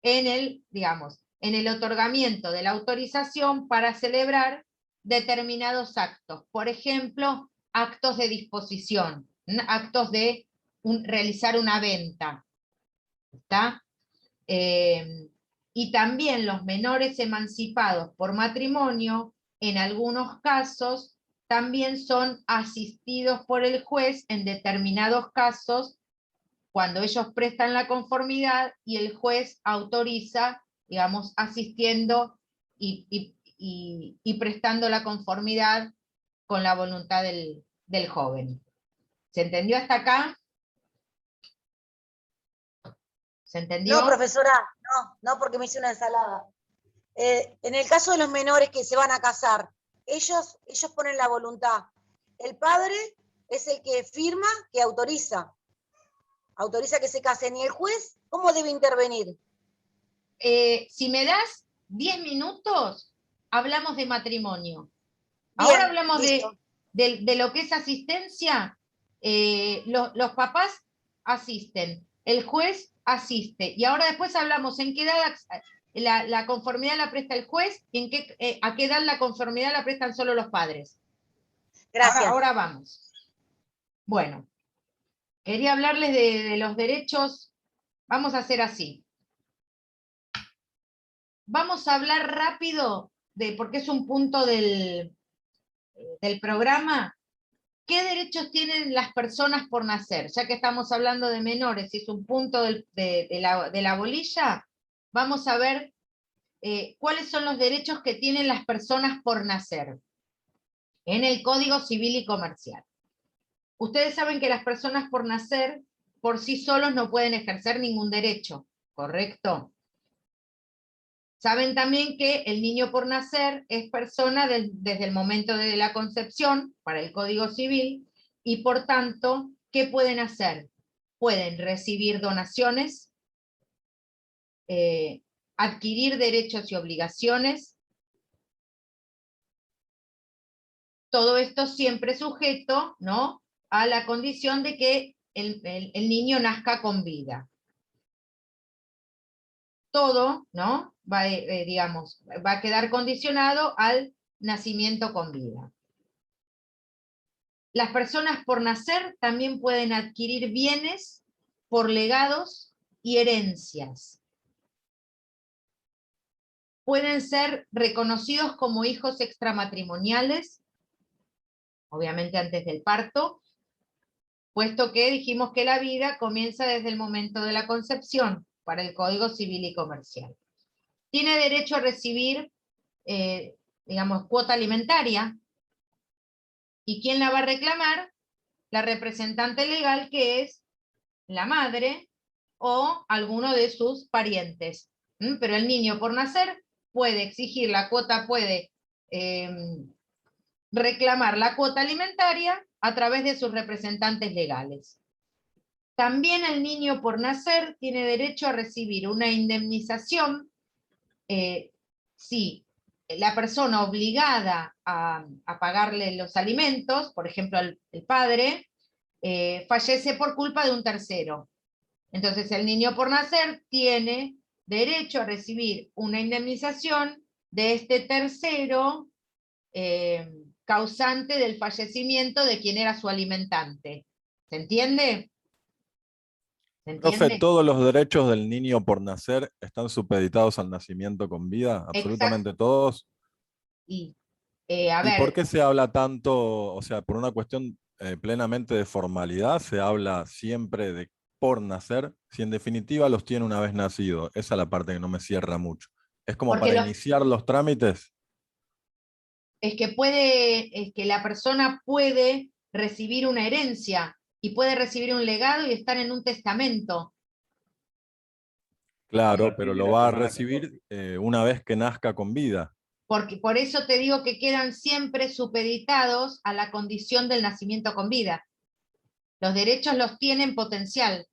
en el otorgamiento de la autorización para celebrar determinados actos. Por ejemplo, actos de disposición, actos de realizar una venta. ¿Está? Y también los menores emancipados por matrimonio, en algunos casos, también son asistidos por el juez en determinados casos, cuando ellos prestan la conformidad y el juez autoriza, digamos, asistiendo y prestando la conformidad con la voluntad del joven. ¿Se entendió hasta acá? ¿Se entendió? No, profesora, no, porque me hice una ensalada. En el caso de los menores que se van a casar, ellos ponen la voluntad. El padre es el que firma, que autoriza que se casen. ¿Y el juez cómo debe intervenir? Si me das 10 minutos, hablamos de matrimonio. Bien, ahora hablamos de lo que es asistencia. Los papás asisten, el juez asiste, y ahora después hablamos en qué edad la conformidad la presta el juez y a qué edad la conformidad la prestan solo los padres. Gracias. Ahora vamos. Bueno, quería hablarles de los derechos. Vamos a hacer así. Vamos a hablar rápido, porque es un punto del programa. ¿Qué derechos tienen las personas por nacer? Ya que estamos hablando de menores y es un punto de la bolilla, vamos a ver cuáles son los derechos que tienen las personas por nacer en el Código Civil y Comercial. Ustedes saben que las personas por nacer por sí solos no pueden ejercer ningún derecho, ¿correcto? Saben también que el niño por nacer es persona desde el momento de la concepción, para el Código Civil, y por tanto, ¿qué pueden hacer? Pueden recibir donaciones, adquirir derechos y obligaciones, todo esto siempre sujeto, ¿no?, a la condición de que el niño nazca con vida. Todo, ¿no?, digamos, va a quedar condicionado al nacimiento con vida. Las personas por nacer también pueden adquirir bienes por legados y herencias. Pueden ser reconocidos como hijos extramatrimoniales, obviamente antes del parto, puesto que dijimos que la vida comienza desde el momento de la concepción, para el Código Civil y Comercial. Tiene derecho a recibir, digamos, cuota alimentaria. ¿Y quién la va a reclamar? La representante legal, que es la madre o alguno de sus parientes. Pero el niño por nacer puede exigir la cuota, puede reclamar la cuota alimentaria a través de sus representantes legales. También el niño por nacer tiene derecho a recibir una indemnización si la persona obligada a pagarle los alimentos, por ejemplo el padre, fallece por culpa de un tercero. Entonces el niño por nacer tiene derecho a recibir una indemnización de este tercero causante del fallecimiento de quien era su alimentante. ¿Se entiende? ¿Se entiende? Profe, ¿todos los derechos del niño por nacer están supeditados al nacimiento con vida? ¿Absolutamente todos? Y, ¿Y por qué se habla tanto, o sea, por una cuestión plenamente de formalidad, se habla siempre de por nacer, si en definitiva los tiene una vez nacido? Esa es la parte que no me cierra mucho. ¿Es como porque para iniciar los trámites? Es que la persona puede recibir una herencia y puede recibir un legado y estar en un testamento. Claro, pero lo va a recibir una vez que nazca con vida. Porque por eso te digo que quedan siempre supeditados a la condición del nacimiento con vida. Los derechos los tiene en potencial.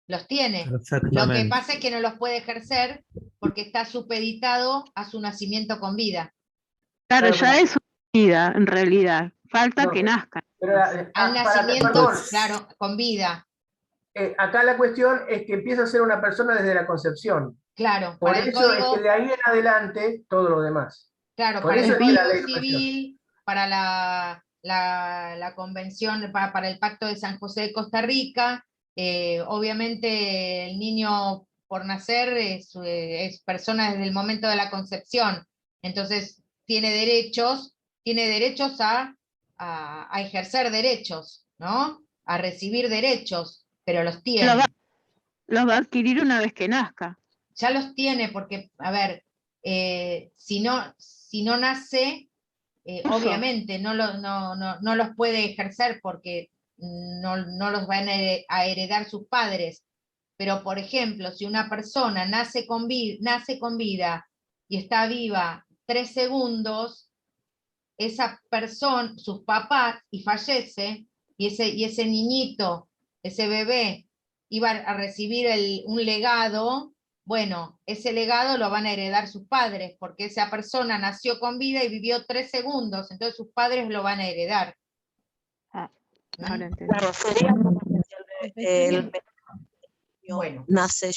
Los tiene. Lo que pasa es que no los puede ejercer porque está supeditado a su nacimiento con vida. Claro, ya es una vida, en realidad. Falta que nazca. Pero, al nacimiento, claro, con vida. Acá la cuestión es que empieza a ser una persona desde la concepción. Claro, por para eso el código, es que de ahí en adelante todo lo demás. Claro, por para eso el es que la Código ley Civil, para la convención, para el Pacto de San José de Costa Rica, obviamente el niño por nacer es persona desde el momento de la concepción, entonces tiene derechos a ejercer derechos, ¿no? A recibir derechos, pero los tiene. Los va a adquirir una vez que nazca. Ya los tiene, porque, a ver, si no nace, obviamente no los puede ejercer porque no los van a heredar sus padres. Pero, por ejemplo, si una persona nace con vida y está viva 3 segundos, esa persona, sus papás, y fallece, y ese niñito, ese bebé, iba a recibir un legado. Bueno, ese legado lo van a heredar sus padres, porque esa persona nació con vida y vivió 3 segundos, entonces sus padres lo van a heredar. Claro, sería como el bueno. Nace,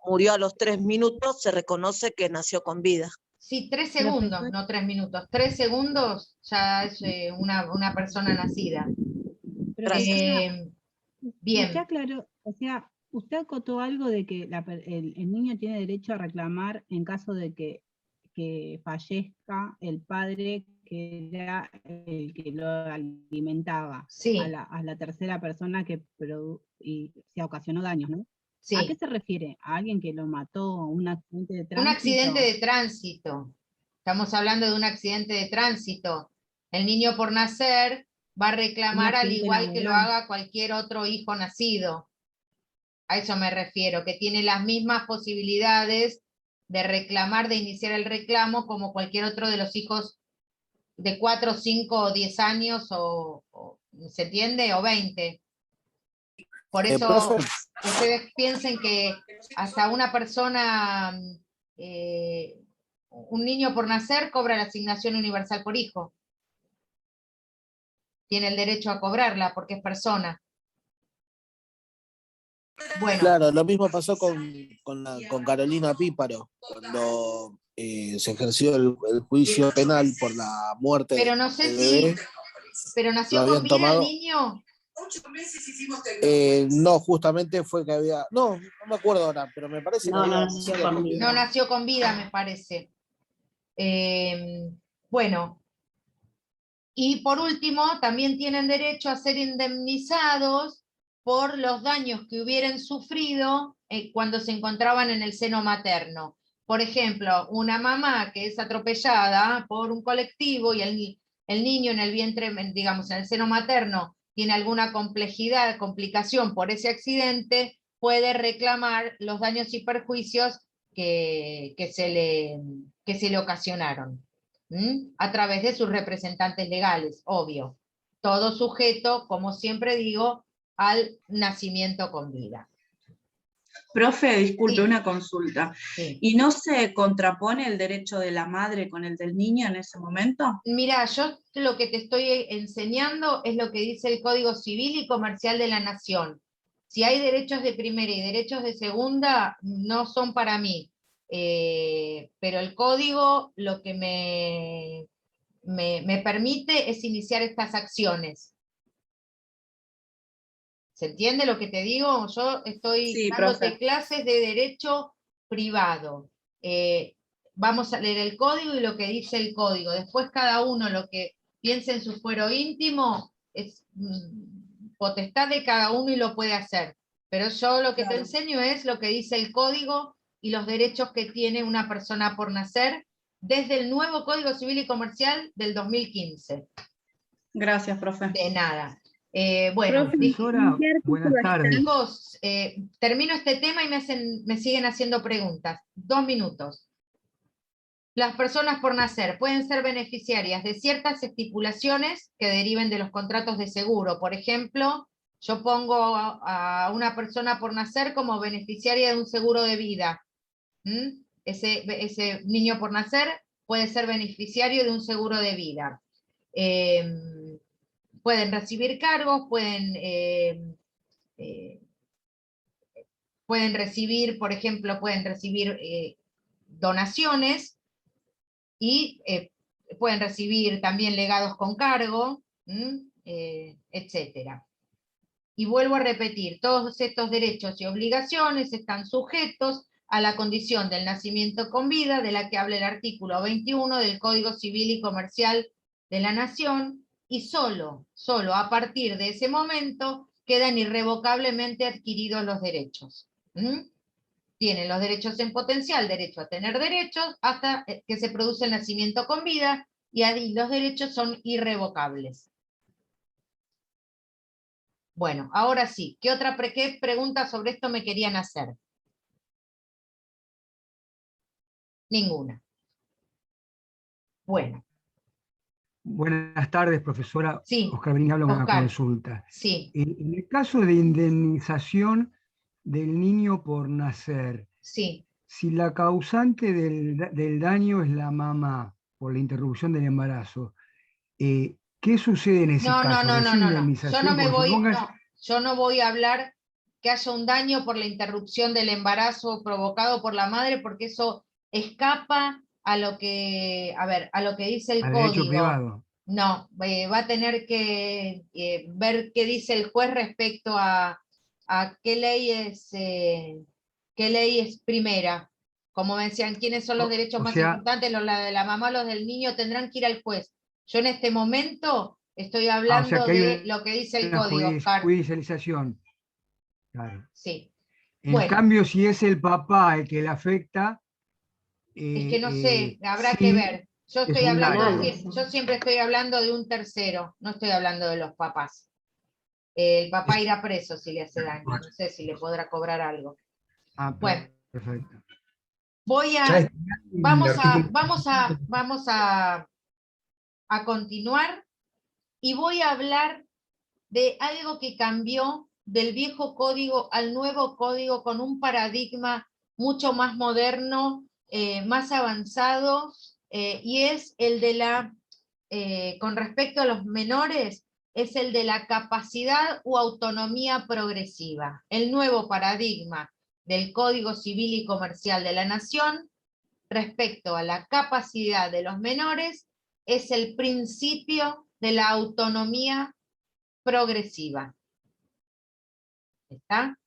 murió a los 3 minutos, se reconoce que nació con vida. Sí, 3 segundos, no 3 minutos. 3 segundos ya es una persona nacida. Bien. Usted aclaró, o sea, usted acotó algo de que el niño tiene derecho a reclamar en caso de que fallezca el padre que era el que lo alimentaba, sí, a la tercera persona que se ocasionó daños, ¿no? Sí. ¿A qué se refiere? ¿A alguien que lo mató? ¿Un accidente de tránsito? Un accidente de tránsito. Estamos hablando de un accidente de tránsito. El niño por nacer va a reclamar Una al finta igual que lo enamorar. haga cualquier otro hijo nacido. A eso me refiero, que tiene las mismas posibilidades de reclamar, de iniciar el reclamo, como cualquier otro de los hijos de 4, 5 o 10 años, ¿se entiende? O 20. Por eso Profe, ustedes piensen que hasta una persona, un niño por nacer cobra la asignación universal por hijo. Tiene el derecho a cobrarla porque es persona. Bueno. claro, lo mismo pasó con Carolina Píparo, cuando se ejerció el juicio penal por la muerte Pero no sé del si, bebé. pero Lo nació con habían vida tomado. el niño. No, justamente fue que había. No me acuerdo ahora, pero me parece que había nacido con vida. No nació con vida, me parece. Bueno. Y por último, también tienen derecho a ser indemnizados por los daños que hubieran sufrido cuando se encontraban en el seno materno. Por ejemplo, una mamá que es atropellada por un colectivo y el niño en el vientre, digamos, en el seno materno, tiene alguna complicación por ese accidente, puede reclamar los daños y perjuicios que se le ocasionaron. A través de sus representantes legales, obvio. Todo sujeto, como siempre digo, al nacimiento con vida. Profe, disculpe, Sí. una consulta. Sí. ¿Y no se contrapone el derecho de la madre con el del niño en ese momento? Mira, yo lo que te estoy enseñando es lo que dice el Código Civil y Comercial de la Nación. Si hay derechos de primera y derechos de segunda, no son para mí. Pero el código lo que me permite es iniciar estas acciones. ¿Se entiende lo que te digo? Yo estoy Sí, dándote profe. clases de derecho privado. Vamos a leer el código y lo que dice el código. Después cada uno lo que piense en su fuero íntimo es potestad de cada uno y lo puede hacer. Pero yo lo que te enseño es lo que dice el código y los derechos que tiene una persona por nacer desde el nuevo Código Civil y Comercial del 2015. Gracias, profe. De nada. Bueno, Profesora, buenas tardes. chicos, termino este tema y me siguen haciendo preguntas. 2 minutos. Las personas por nacer pueden ser beneficiarias de ciertas estipulaciones que deriven de los contratos de seguro. Por ejemplo, yo pongo a una persona por nacer como beneficiaria de un seguro de vida. Ese niño por nacer puede ser beneficiario de un seguro de vida. Pueden recibir cargos, pueden recibir, por ejemplo, donaciones y pueden recibir también legados con cargo, etc. Y vuelvo a repetir, todos estos derechos y obligaciones están sujetos a la condición del nacimiento con vida, de la que habla el artículo 21 del Código Civil y Comercial de la Nación, y solo a partir de ese momento quedan irrevocablemente adquiridos los derechos. Tienen los derechos en potencial, derecho a tener derechos, hasta que se produce el nacimiento con vida, y ahí los derechos son irrevocables. Bueno, ahora sí, ¿qué preguntas sobre esto me querían hacer? Ninguna. Bueno. Buenas tardes, profesora. Sí, Oscar Benín habla con una Oscar. consulta. Sí. En el caso de indemnización del niño por nacer, sí. Si la causante del daño es la mamá por la interrupción del embarazo, ¿qué sucede en ese caso? No. Indemnización, Yo no voy a hablar que haya un daño por la interrupción del embarazo provocado por la madre, porque eso escapa a lo que dice el al código. derecho privado. No, va a tener que ver qué dice el juez respecto a qué ley es primera. Como me decían, ¿quiénes son los derechos más importantes? Los de la mamá, los del niño, tendrán que ir al juez. Yo en este momento estoy hablando de lo que dice el código. Judicialización. Claro. Sí. En cambio, si es el papá el que le afecta... es que no sé, habrá que ver. Yo Es estoy un hablando, daño. yo siempre estoy hablando de un tercero, no estoy hablando de los papás. El papá irá preso si le hace daño, no sé si le podrá cobrar algo. Bueno, Perfecto. vamos a continuar y voy a hablar de algo que cambió del viejo código al nuevo código con un paradigma mucho más moderno, más avanzado, y es el de con respecto a los menores, es el de la capacidad u autonomía progresiva. El nuevo paradigma del Código Civil y Comercial de la Nación respecto a la capacidad de los menores es el principio de la autonomía progresiva. ¿Está?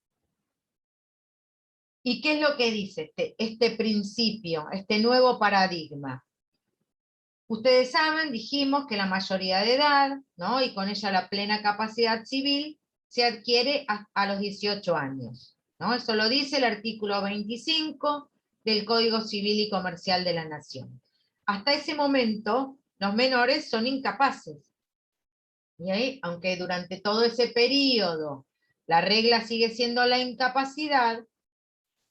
¿Y qué es lo que dice este principio, este nuevo paradigma? Ustedes saben, dijimos que la mayoría de edad, ¿no? Y con ella la plena capacidad civil, se adquiere a los 18 años, ¿no? Eso lo dice el artículo 25 del Código Civil y Comercial de la Nación. Hasta ese momento, los menores son incapaces. Y ahí, aunque durante todo ese periodo la regla sigue siendo la incapacidad,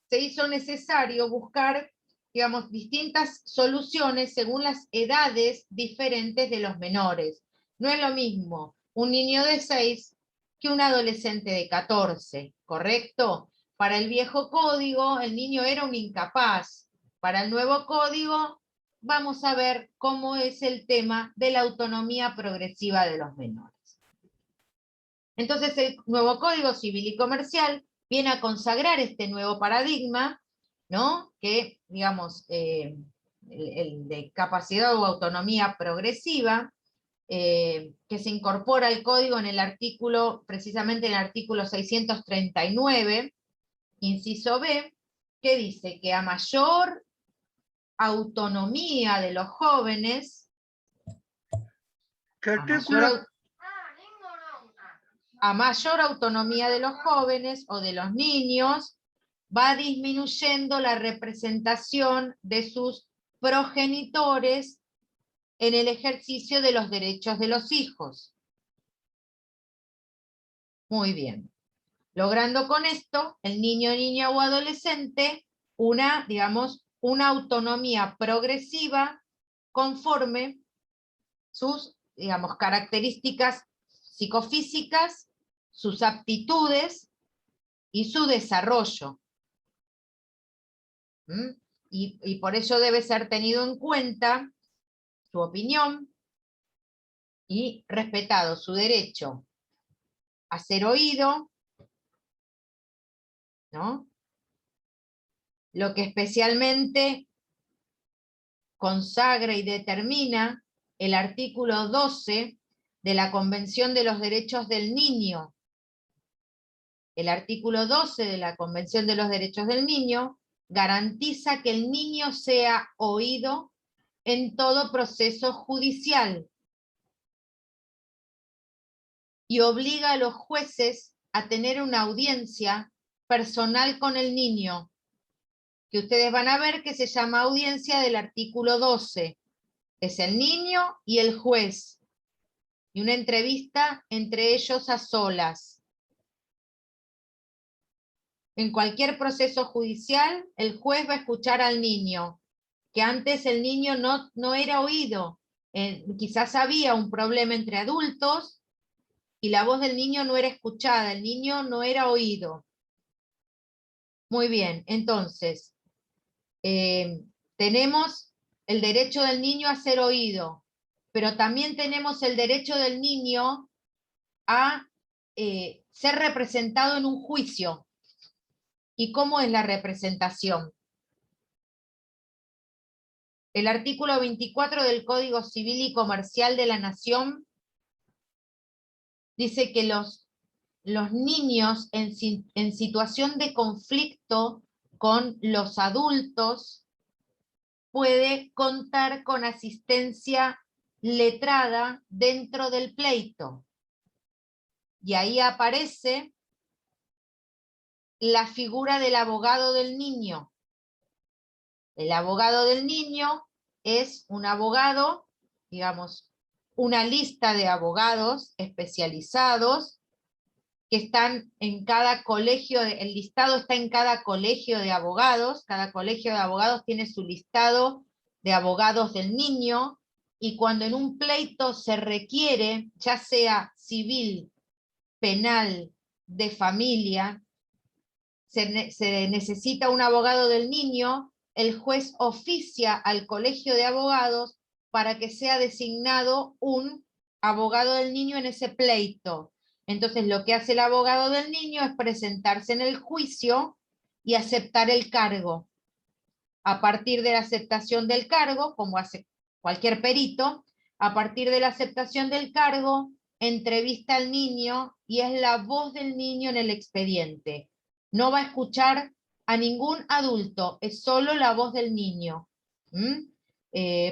se hizo necesario buscar, digamos, distintas soluciones según las edades diferentes de los menores. No es lo mismo un niño de 6 que un adolescente de 14, ¿correcto? Para el viejo código, el niño era un incapaz. Para el nuevo código, vamos a ver cómo es el tema de la autonomía progresiva de los menores. Entonces, el nuevo Código Civil y Comercial viene a consagrar este nuevo paradigma, ¿no? Que, digamos, el de capacidad o autonomía progresiva, que se incorpora al código en el artículo, precisamente en el artículo 639, inciso B, que dice que a mayor autonomía de los jóvenes, a mayor autonomía de los jóvenes o de los niños, va disminuyendo la representación de sus progenitores en el ejercicio de los derechos de los hijos. Muy bien. Logrando con esto, el niño, niña o adolescente, digamos, una autonomía progresiva conforme sus, digamos, características psicofísicas, sus aptitudes y su desarrollo. Y por ello debe ser tenido en cuenta su opinión y respetado su derecho a ser oído, ¿no? Lo que especialmente consagra y determina el artículo 12 de la Convención de los Derechos del Niño. El artículo 12 de la Convención de los Derechos del Niño garantiza que el niño sea oído en todo proceso judicial y obliga a los jueces a tener una audiencia personal con el niño, que ustedes van a ver que se llama audiencia del artículo 12. Es el niño y el juez, y una entrevista entre ellos a solas. En cualquier proceso judicial, el juez va a escuchar al niño, que antes el niño no era oído. Quizás había un problema entre adultos y la voz del niño no era escuchada, el niño no era oído. Muy bien, entonces, tenemos el derecho del niño a ser oído, pero también tenemos el derecho del niño a ser representado en un juicio. ¿Y cómo es la representación? El artículo 24 del Código Civil y Comercial de la Nación dice que los niños en situación de conflicto con los adultos puede contar con asistencia letrada dentro del pleito. Y ahí aparece la figura del abogado del niño. El abogado del niño es un abogado, digamos, una lista de abogados especializados que están en cada colegio, el listado está en cada colegio de abogados, cada colegio de abogados tiene su listado de abogados del niño, y cuando en un pleito se requiere, ya sea civil, penal, de familia, se necesita un abogado del niño, el juez oficia al colegio de abogados para que sea designado un abogado del niño en ese pleito. Entonces lo que hace el abogado del niño es presentarse en el juicio y aceptar el cargo. A partir de la aceptación del cargo, como hace cualquier perito, a partir de la aceptación del cargo, entrevista al niño y es la voz del niño en el expediente. No va a escuchar a ningún adulto, es solo la voz del niño.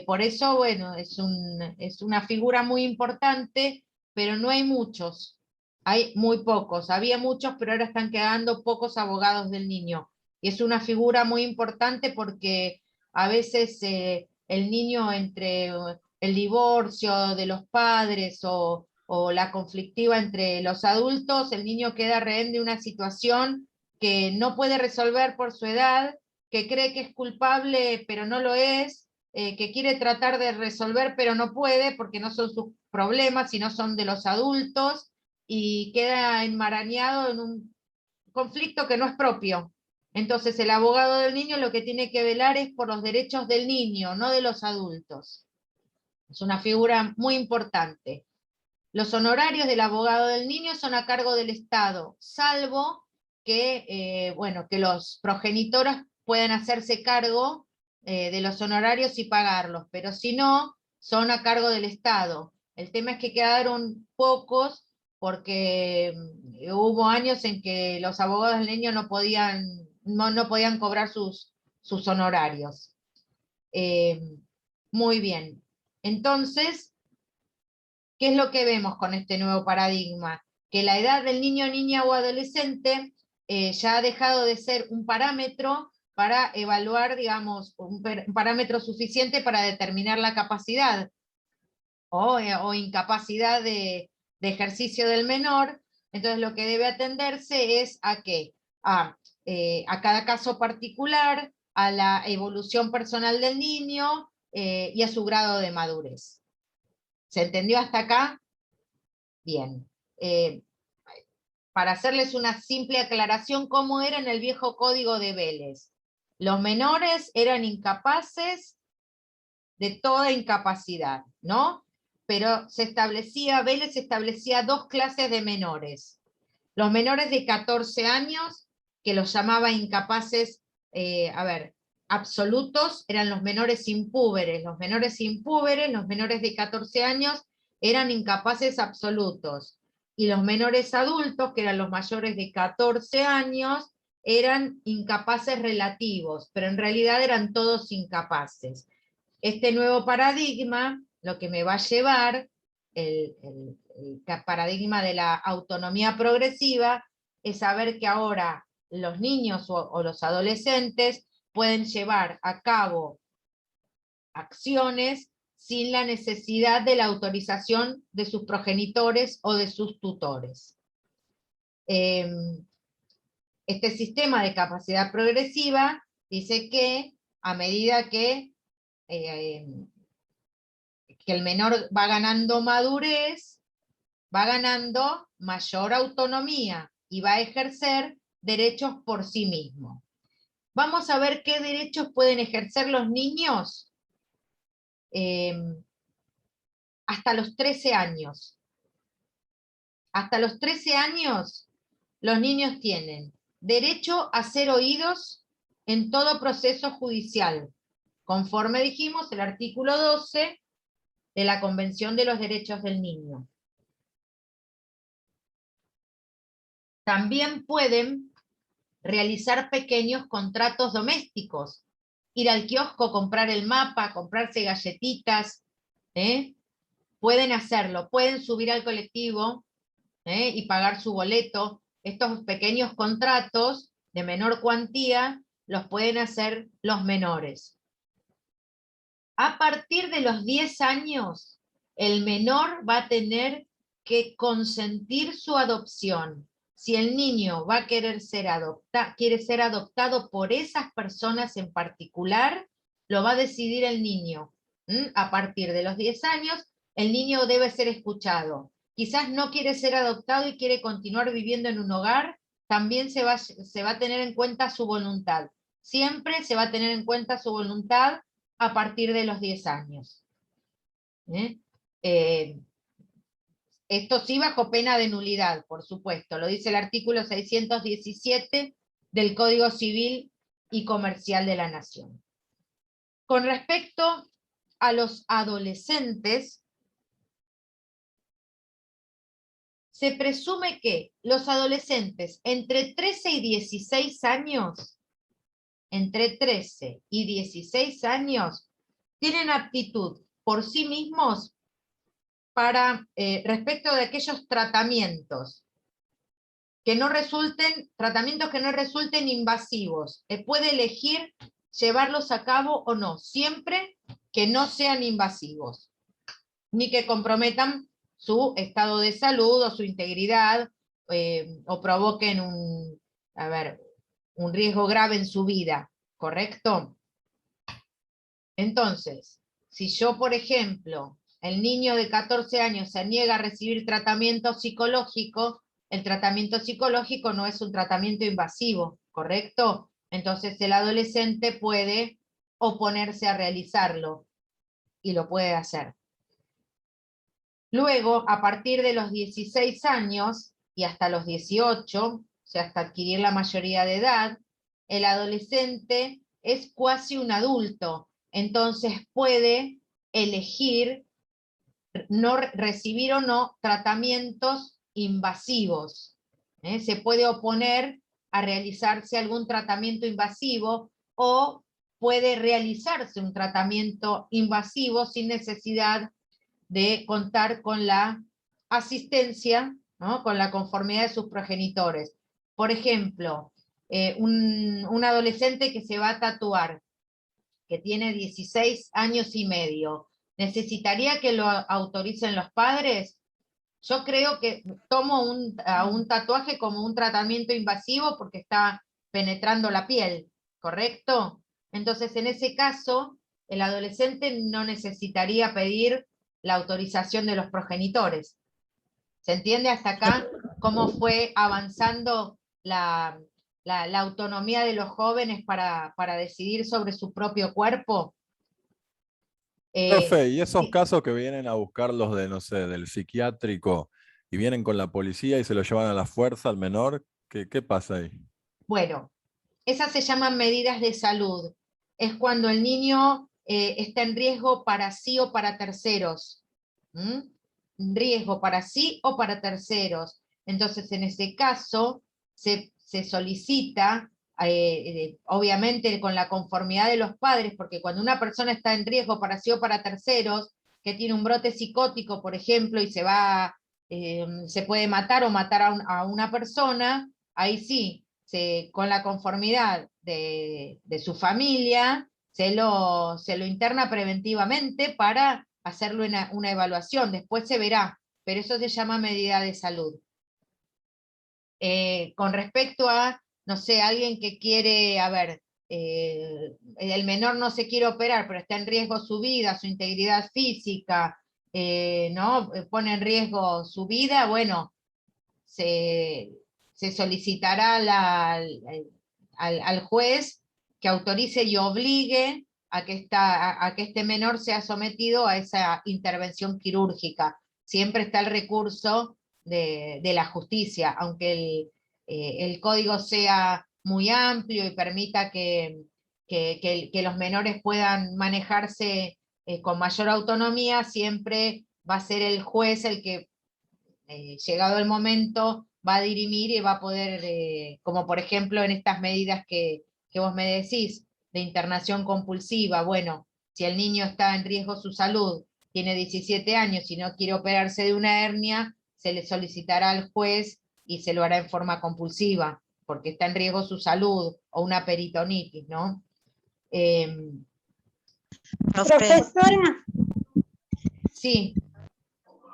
Por eso, bueno, es una figura muy importante, pero no hay muchos. Hay muy pocos. Había muchos, pero ahora están quedando pocos abogados del niño. Y es una figura muy importante porque a veces el niño, entre el divorcio de los padres o la conflictiva entre los adultos, el niño queda rehén de una situación que no puede resolver por su edad, que cree que es culpable pero no lo es, que quiere tratar de resolver pero no puede porque no son sus problemas, sino son de los adultos, y queda enmarañado en un conflicto que no es propio. Entonces el abogado del niño lo que tiene que velar es por los derechos del niño, no de los adultos. Es una figura muy importante. Los honorarios del abogado del niño son a cargo del Estado, salvo que, bueno, que los progenitores puedan hacerse cargo de los honorarios y pagarlos, pero si no, son a cargo del Estado. El tema es que quedaron pocos porque hubo años en que los abogados del niño no podían cobrar sus honorarios. Muy bien. Entonces, ¿qué es lo que vemos con este nuevo paradigma? Que la edad del niño, niña o adolescente ya ha dejado de ser un parámetro para evaluar, digamos, un parámetro suficiente para determinar la capacidad o incapacidad de ejercicio del menor. Entonces lo que debe atenderse es a qué? A cada caso particular, a la evolución personal del niño y a su grado de madurez. ¿Se entendió hasta acá? Bien. Para hacerles una simple aclaración, ¿cómo era en el viejo código de Vélez? Los menores eran incapaces de toda incapacidad, ¿no? Pero Vélez establecía dos clases de menores. Los menores de 14 años, que los llamaba incapaces, absolutos, eran los menores impúberes. Los menores impúberes, los menores de 14 años, eran incapaces absolutos. Y los menores adultos, que eran los mayores de 14 años, eran incapaces relativos, pero en realidad eran todos incapaces. Este nuevo paradigma, lo que me va a llevar, el paradigma de la autonomía progresiva, es saber que ahora los niños o los adolescentes pueden llevar a cabo acciones sin la necesidad de la autorización de sus progenitores o de sus tutores. Este sistema de capacidad progresiva dice que a medida que el menor va ganando madurez, va ganando mayor autonomía y va a ejercer derechos por sí mismo. Vamos a ver qué derechos pueden ejercer los niños hasta los 13 años. Hasta los 13 años, los niños tienen derecho a ser oídos en todo proceso judicial, conforme dijimos el artículo 12 de la Convención de los Derechos del Niño. También pueden realizar pequeños contratos domésticos, ir al kiosco, comprar el mapa, comprarse galletitas, pueden hacerlo, pueden subir al colectivo y pagar su boleto. Estos pequeños contratos de menor cuantía los pueden hacer los menores. A partir de los 10 años, el menor va a tener que consentir su adopción. Si el niño va a querer quiere ser adoptado por esas personas en particular, lo va a decidir el niño. A partir de los 10 años, el niño debe ser escuchado. Quizás no quiere ser adoptado y quiere continuar viviendo en un hogar, también se va a tener en cuenta su voluntad. Siempre se va a tener en cuenta su voluntad a partir de los 10 años. Esto sí bajo pena de nulidad, por supuesto, lo dice el artículo 617 del Código Civil y Comercial de la Nación. Con respecto a los adolescentes, se presume que los adolescentes entre 13 y 16 años, tienen aptitud por sí mismos para respecto de aquellos tratamientos que no resulten invasivos. Puede elegir llevarlos a cabo o no, siempre que no sean invasivos, ni que comprometan su estado de salud o su integridad, o provoquen un riesgo grave en su vida, ¿correcto? Entonces, si yo, por ejemplo, el niño de 14 años se niega a recibir tratamiento psicológico, el tratamiento psicológico no es un tratamiento invasivo, ¿correcto? Entonces el adolescente puede oponerse a realizarlo, y lo puede hacer. Luego, a partir de los 16 años y hasta los 18, o sea, hasta adquirir la mayoría de edad, el adolescente es cuasi un adulto, entonces puede elegir no recibir o no tratamientos invasivos. Se puede oponer a realizarse algún tratamiento invasivo, o puede realizarse un tratamiento invasivo sin necesidad de contar con la asistencia, ¿no?, con la conformidad de sus progenitores. Por ejemplo, un adolescente que se va a tatuar, que tiene 16 años y medio, ¿necesitaría que lo autoricen los padres? Yo creo que tomo un tatuaje como un tratamiento invasivo porque está penetrando la piel, ¿correcto? Entonces, en ese caso, el adolescente no necesitaría pedir la autorización de los progenitores. ¿Se entiende hasta acá cómo fue avanzando la autonomía de los jóvenes para decidir sobre su propio cuerpo? Profe, y esos casos que vienen a buscarlos de, no sé, del psiquiátrico y vienen con la policía y se lo llevan a la fuerza al menor, ¿qué pasa ahí? Bueno, esas se llaman medidas de salud. Es cuando el niño está en riesgo para sí o para terceros. Riesgo para sí o para terceros. Entonces, en ese caso, se solicita, obviamente con la conformidad de los padres, porque cuando una persona está en riesgo para sí o para terceros, que tiene un brote psicótico, por ejemplo, y se puede matar o matar a una persona, ahí sí, con la conformidad de su familia, se lo interna preventivamente para hacerle una evaluación, después se verá, pero eso se llama medida de salud. Con respecto a, no sé, alguien que quiere, el menor no se quiere operar, pero está en riesgo su vida, su integridad física, ¿no? Pone en riesgo su vida, bueno, se solicitará al juez que autorice y obligue a que este menor sea sometido a esa intervención quirúrgica. Siempre está el recurso de la justicia, aunque el código sea muy amplio y permita que los menores puedan manejarse con mayor autonomía, siempre va a ser el juez el que, llegado el momento, va a dirimir y va a poder, como por ejemplo en estas medidas que vos me decís, de internación compulsiva. Bueno, si el niño está en riesgo su salud, tiene 17 años y no quiere operarse de una hernia, se le solicitará al juez y se lo hará en forma compulsiva, porque está en riesgo su salud, o una peritonitis, ¿no? Profesora, Sí,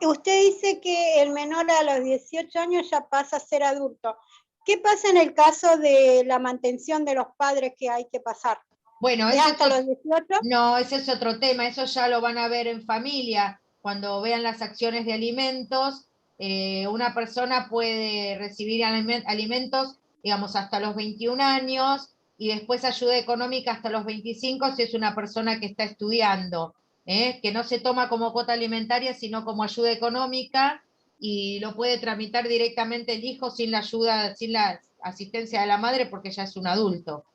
usted dice que el menor a los 18 años ya pasa a ser adulto. ¿Qué pasa en el caso de la mantención de los padres que hay que pasar? bueno, ¿Es hasta los 18? No, ese es otro tema, eso ya lo van a ver en familia, cuando vean las acciones de alimentos. Una persona puede recibir alimentos, digamos, hasta los 21 años, y después ayuda económica hasta los 25 si es una persona que está estudiando, que no se toma como cuota alimentaria, sino como ayuda económica, y lo puede tramitar directamente el hijo sin la ayuda, sin la asistencia de la madre, porque ya es un adulto.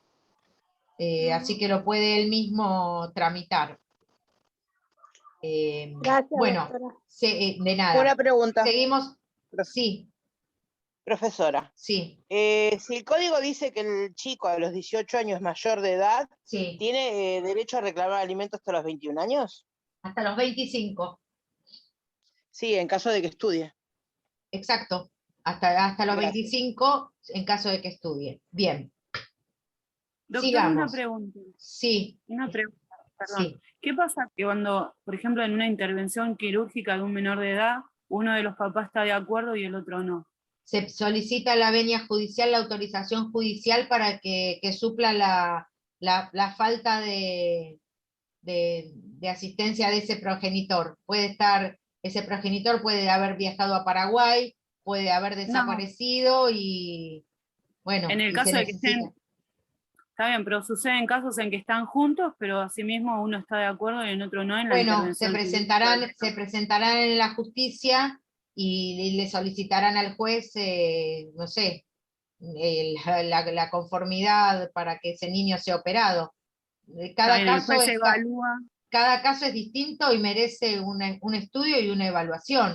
Así que lo puede él mismo tramitar. Gracias, Bueno, doctora. de nada. Una pregunta. Seguimos. Sí, Profesora. sí. Si el código dice que el chico a los 18 años mayor de edad, Sí. ¿tiene derecho a reclamar alimentos hasta los 21 años? Hasta los 25. Sí, en caso de que estudie. Exacto. Hasta los Gracias. 25 en caso de que estudie. Bien. Doctora, una Sigamos. pregunta. Sí. Una pregunta, perdón. Sí. ¿Qué pasa que cuando, por ejemplo, en una intervención quirúrgica de un menor de edad, uno de los papás está de acuerdo y el otro no? Se solicita la venia judicial, la autorización judicial para que supla la falta de asistencia de ese progenitor. Ese progenitor puede haber viajado a Paraguay, puede haber desaparecido y, bueno, En el y caso se de que necesita. estén, está bien, pero suceden casos en que están juntos, pero asimismo uno está de acuerdo y el otro no en la Bueno, intervención. se presentarán en la justicia y le solicitarán al juez, no sé, la conformidad para que ese niño sea operado. Está bien, el juez evalúa. Cada caso es distinto y merece un estudio y una evaluación.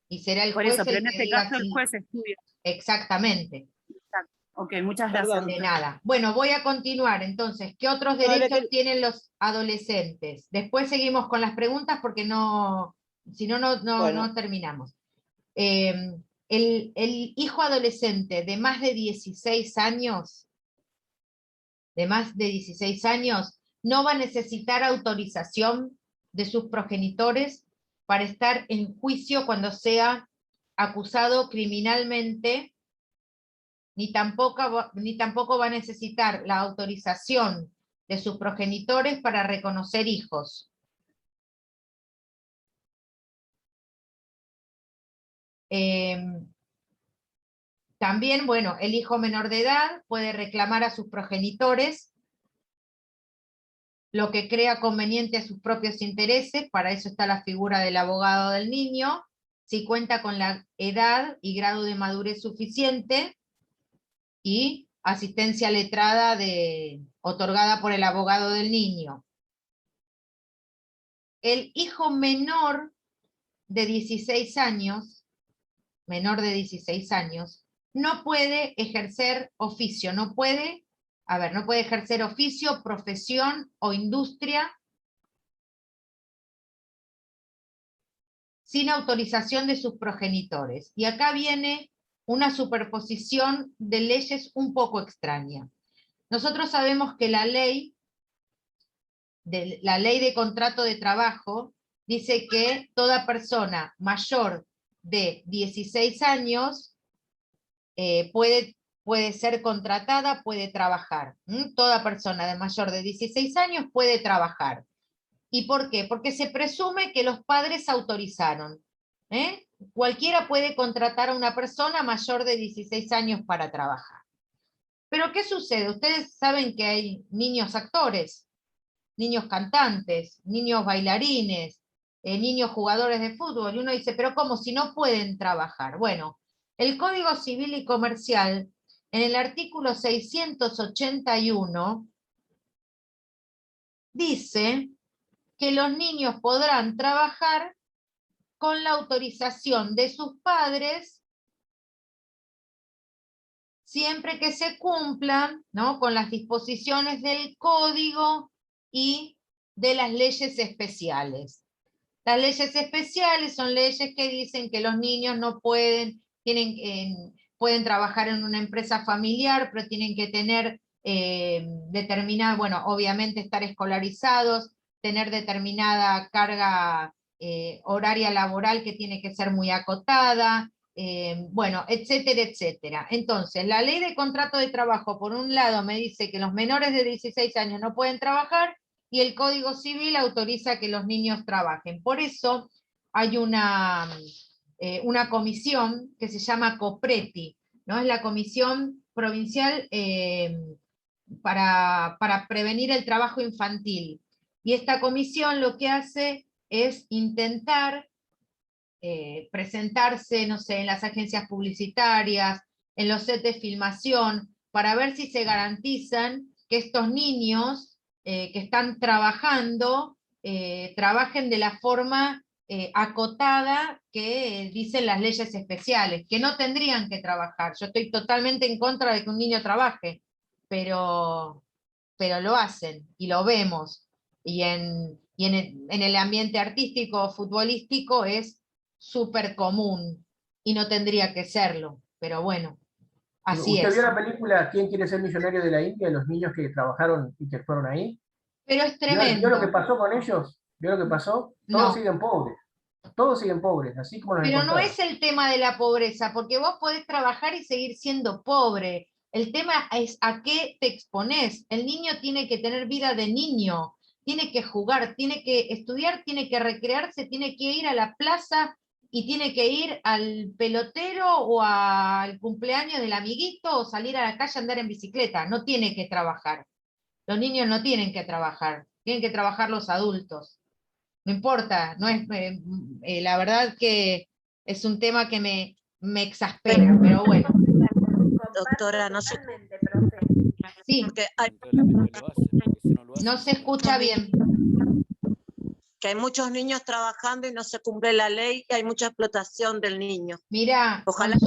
Y será el Por juez eso, pero el en que este diga caso el si- juez estudia. Exactamente. Exacto. Ok, muchas gracias. De nada. Bueno, voy a continuar entonces. ¿Qué otros derechos tienen los adolescentes? Después seguimos con las preguntas porque no, si no, no terminamos. El hijo adolescente de más de 16 años, no va a necesitar autorización de sus progenitores para estar en juicio cuando sea acusado criminalmente, ni tampoco va a necesitar la autorización de sus progenitores para reconocer hijos. También, bueno, el hijo menor de edad puede reclamar a sus progenitores lo que crea conveniente a sus propios intereses. Para eso está la figura del abogado del niño, si cuenta con la edad y grado de madurez suficiente, y asistencia letrada otorgada por el abogado del niño. El hijo menor de 16 años, no puede ejercer oficio, no puede ejercer oficio, profesión o industria sin autorización de sus progenitores. Y acá viene una superposición de leyes un poco extraña. Nosotros sabemos que la ley de contrato de trabajo dice que toda persona mayor de 16 años puede ser contratada, puede trabajar. Toda persona de mayor de 16 años puede trabajar. ¿Y por qué? Porque se presume que los padres autorizaron. Cualquiera puede contratar a una persona mayor de 16 años para trabajar. Pero ¿qué sucede? Ustedes saben que hay niños actores, niños cantantes, niños bailarines, niños jugadores de fútbol, y uno dice, pero ¿cómo si no pueden trabajar? Bueno, el Código Civil y Comercial, en el artículo 681, dice que los niños podrán trabajar con la autorización de sus padres siempre que se cumplan, ¿no?, con las disposiciones del código y de las leyes especiales. Las leyes especiales son leyes que dicen que los niños no pueden trabajar en una empresa familiar, pero tienen que tener obviamente estar escolarizados, tener determinada carga horaria laboral que tiene que ser muy acotada, bueno, etcétera, etcétera. Entonces, la ley de contrato de trabajo, por un lado, me dice que los menores de 16 años no pueden trabajar, y el Código Civil autoriza que los niños trabajen. Por eso hay una comisión que se llama COPRETI, ¿no? Es la Comisión Provincial para prevenir el trabajo infantil. Y esta comisión lo que hace es intentar presentarse, no sé, en las agencias publicitarias, en los sets de filmación, para ver si se garantizan que estos niños que están trabajando, trabajen de la forma acotada que dicen las leyes especiales, que no tendrían que trabajar. Yo estoy totalmente en contra de que un niño trabaje, pero lo hacen, y lo vemos, y en el ambiente artístico o futbolístico es súper común, y no tendría que serlo, pero bueno, así ¿Usted es. vio la película ¿Quién quiere ser millonario de la India? Los niños que trabajaron y que fueron ahí. Pero es tremendo. ¿Vio lo que pasó con ellos? ¿Vio lo que pasó? Todos No. siguen pobres. Todos siguen pobres, así como nos Pero no encontraron. es el tema de la pobreza, porque vos podés trabajar y seguir siendo pobre. El tema es a qué te exponés. El niño tiene que tener vida de niño, tiene que jugar, tiene que estudiar, tiene que recrearse, tiene que ir a la plaza y tiene que ir al pelotero o al cumpleaños del amiguito o salir a la calle a andar en bicicleta. No tiene que trabajar. Los niños no tienen que trabajar, tienen que trabajar los adultos. No importa, no es, la verdad que es un tema que me exaspera, pero bueno. Doctora, no sé. Sí, no se escucha bien. Que hay muchos niños trabajando y no se cumple la ley y hay mucha explotación del niño. Mira, Ojalá.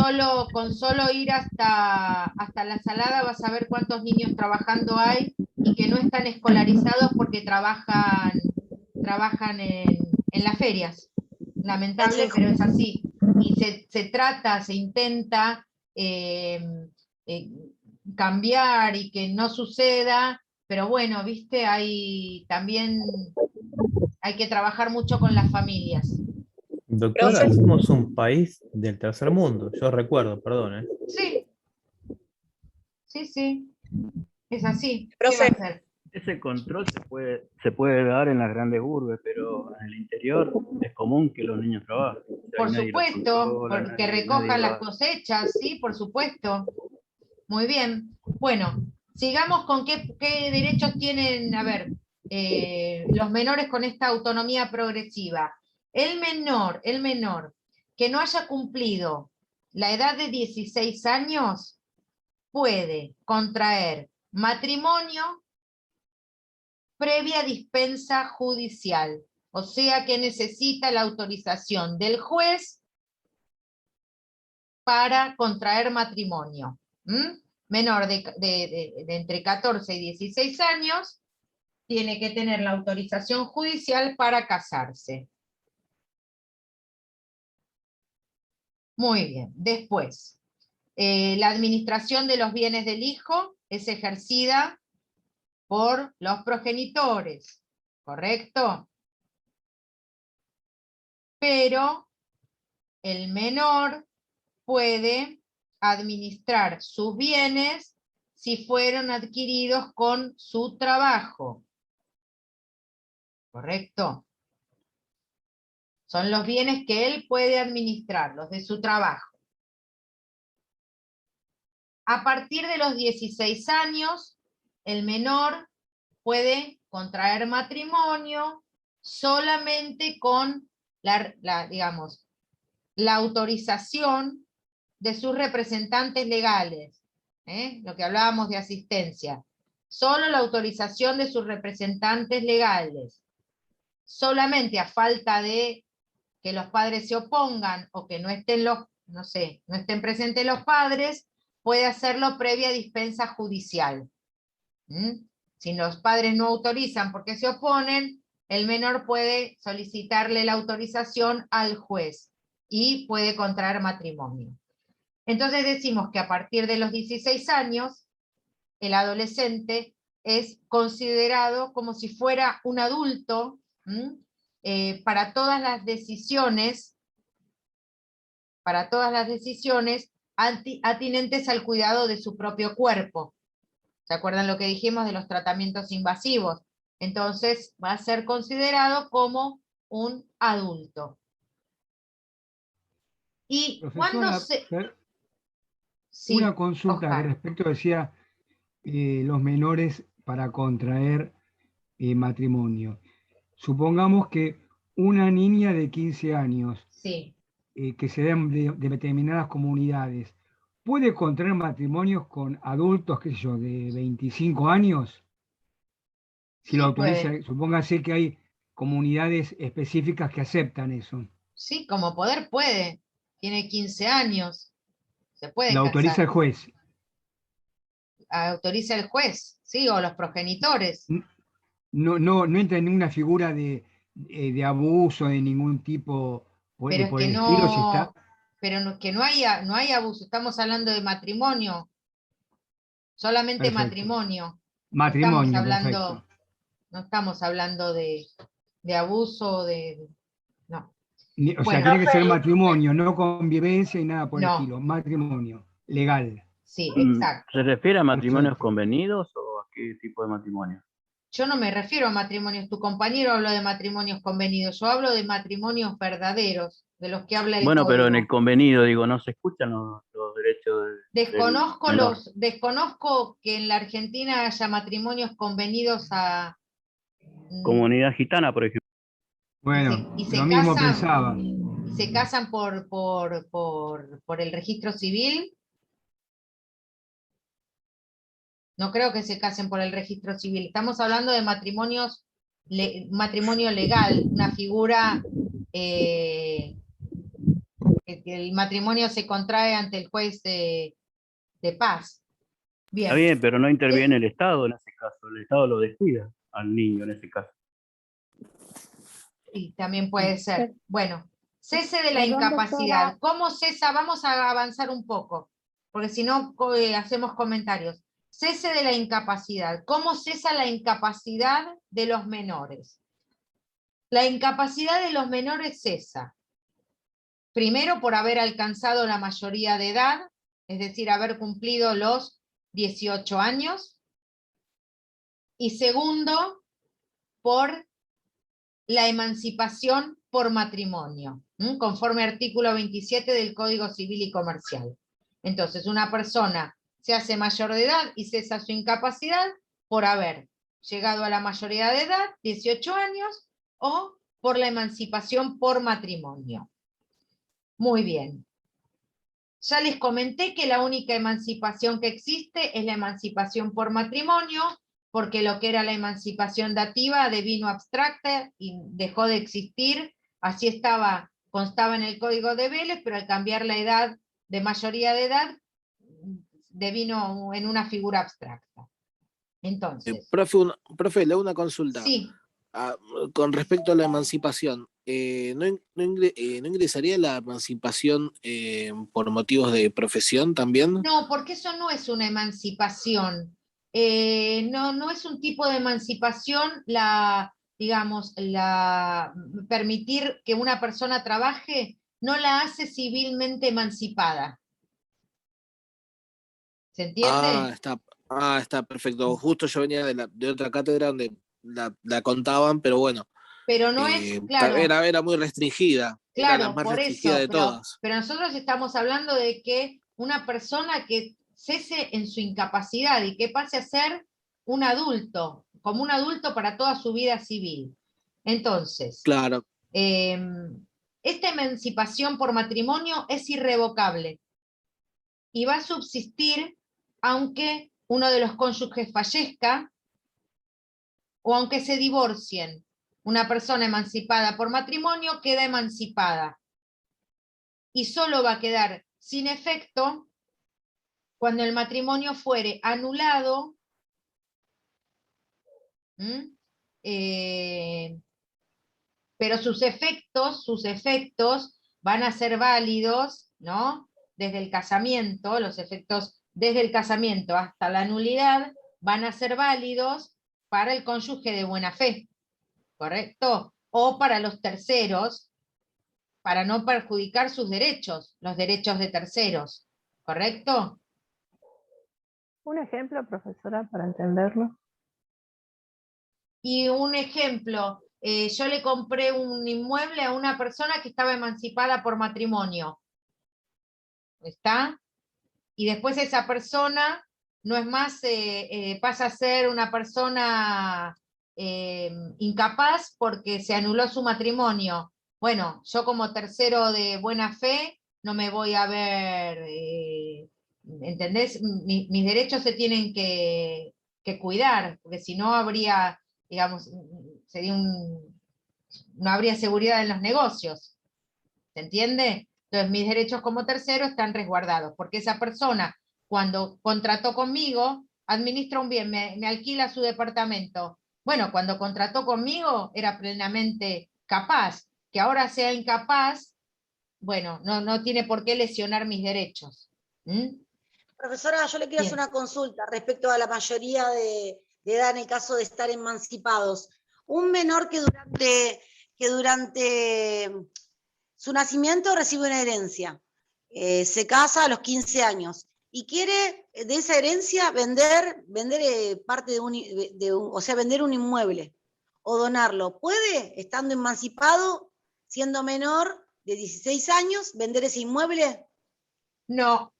con solo ir hasta la Salada vas a ver cuántos niños trabajando hay y que no están escolarizados porque trabajan en las ferias. Lamentable, pero es así. Y se intenta cambiar y que no suceda, pero bueno, viste, también hay que trabajar mucho con las familias. Doctora, somos un país del tercer mundo, yo recuerdo, perdón. Sí, es así. Profe, ¿Qué va a hacer? Ese control se puede dar en las grandes urbes, pero en el interior es común que los niños trabajen. Por supuesto, que recojan las cosechas, sí, por supuesto. Muy bien. Bueno, sigamos con qué derechos tienen, a ver, los menores con esta autonomía progresiva. El menor que no haya cumplido la edad de 16 años puede contraer matrimonio previa dispensa judicial, o sea que necesita la autorización del juez para contraer matrimonio. Menor de entre 14 y 16 años tiene que tener la autorización judicial para casarse. Muy bien, después, la administración de los bienes del hijo es ejercida por los progenitores, ¿correcto? Pero el menor puede administrar sus bienes si fueron adquiridos con su trabajo, ¿correcto? Son los bienes que él puede administrar, los de su trabajo. A partir de los 16 años, el menor puede contraer matrimonio solamente con digamos, la autorización de sus representantes legales, lo que hablábamos de asistencia. Solo la autorización de sus representantes legales. Solamente a falta de que los padres se opongan o que no estén no estén presentes los padres, puede hacerlo previa dispensa judicial. Si los padres no autorizan porque se oponen, el menor puede solicitarle la autorización al juez y puede contraer matrimonio. Entonces decimos que a partir de los 16 años, el adolescente es considerado como si fuera un adulto para todas las decisiones atinentes al cuidado de su propio cuerpo. ¿Se acuerdan lo que dijimos de los tratamientos invasivos? Entonces va a ser considerado como un adulto. Y cuando una consulta Oscar. que respecto decía los menores para contraer matrimonio. Supongamos que una niña de 15 años que se den de determinadas comunidades, ¿puede contraer matrimonios con adultos, qué sé yo, de 25 años? Si lo autoriza, supóngase que hay comunidades específicas que aceptan eso. Sí, como poder puede. Tiene 15 años. Se puede Lo autoriza casar. el juez. Autoriza el juez, sí, o los progenitores. No entra en ninguna figura de abuso de ningún tipo por Pero es el que estilo, si está. Pero que no hay abuso, estamos hablando de matrimonio. Solamente Perfecto. matrimonio. Matrimonio, No estamos hablando de abuso, no. O sea, tiene que ser matrimonio, no convivencia y nada por el No. estilo. Matrimonio, legal. Sí, exacto. ¿Se refiere a matrimonios convenidos o a qué tipo de matrimonio? Yo no me refiero a matrimonios. Tu compañero habló de matrimonios convenidos. Yo hablo de matrimonios verdaderos, de los que habla el Bueno, pero en código. el convenido, digo, no se escuchan los derechos Desconozco que en la Argentina haya matrimonios convenidos a... Comunidad gitana, por ejemplo. Bueno, y se lo mismo casan, pensaba. Y se casan por el registro civil. No creo que se casen por el registro civil. Estamos hablando de matrimonio legal, una figura que el matrimonio se contrae ante el juez de paz. Bien. Está bien, pero no interviene el Estado en ese caso. El Estado lo descuida al niño en ese caso. Sí, también puede ser. Bueno, cese de la Perdón, incapacidad. doctora. ¿Cómo cesa? Vamos a avanzar un poco, porque si no hacemos comentarios. Cese de la incapacidad. ¿Cómo cesa la incapacidad de los menores? La incapacidad de los menores cesa, primero por haber alcanzado la mayoría de edad, es decir, haber cumplido los 18 años, y segundo, por la emancipación por matrimonio, conforme artículo 27 del Código Civil y Comercial. Entonces, una persona se hace mayor de edad y cesa su incapacidad por haber llegado a la mayoría de edad, 18 años, o por la emancipación por matrimonio. Muy bien. Ya les comenté que la única emancipación que existe es la emancipación por matrimonio, porque lo que era la emancipación dativa devino abstracta y dejó de existir. Así constaba en el Código de Vélez, pero al cambiar la edad de mayoría de edad, devino en una figura abstracta. Entonces. Profe, le hago una consulta. Sí. Con respecto a la emancipación, ¿no ingresaría la emancipación por motivos de profesión también? No, porque eso no es una emancipación. No es un tipo de emancipación permitir que una persona trabaje, no la hace civilmente emancipada. ¿Se entiende? Está perfecto. Justo yo venía de otra cátedra donde la contaban, pero bueno. Pero no es, claro. Era muy restringida. Claro, era la más por restringida eso, de todas. pero nosotros estamos hablando de que una persona que cese en su incapacidad y que pase a ser un adulto, como un adulto para toda su vida civil. Entonces, claro. Esta emancipación por matrimonio es irrevocable y va a subsistir aunque uno de los cónyuges fallezca o aunque se divorcien. Una persona emancipada por matrimonio queda emancipada y solo va a quedar sin efecto cuando el matrimonio fuere anulado, pero sus efectos van a ser válidos, ¿no? Desde el casamiento, los efectos desde el casamiento hasta la nulidad van a ser válidos para el cónyuge de buena fe, ¿correcto? O para los terceros, para no perjudicar sus derechos, los derechos de terceros, ¿correcto? Un ejemplo, profesora, para entenderlo. Y un ejemplo, yo le compré un inmueble a una persona que estaba emancipada por matrimonio. ¿Está? Y después esa persona no es más, pasa a ser una persona incapaz porque se anuló su matrimonio. Bueno, yo como tercero de buena fe no me voy a ver, ¿entendés? Mis derechos se tienen que cuidar, porque si no habría, digamos, no habría seguridad en los negocios. ¿Se entiende? Entonces mis derechos como tercero están resguardados, porque esa persona cuando contrató conmigo, administra un bien, me alquila su departamento. Bueno, cuando contrató conmigo era plenamente capaz, que ahora sea incapaz, bueno, no tiene por qué lesionar mis derechos. Profesora, yo le quiero hacer una consulta respecto a la mayoría de edad en el caso de estar emancipados. Un menor que durante su nacimiento recibe una herencia, se casa a los 15 años y quiere de esa herencia vender parte o sea, vender un inmueble o donarlo. ¿Puede, estando emancipado, siendo menor de 16 años, vender ese inmueble? No.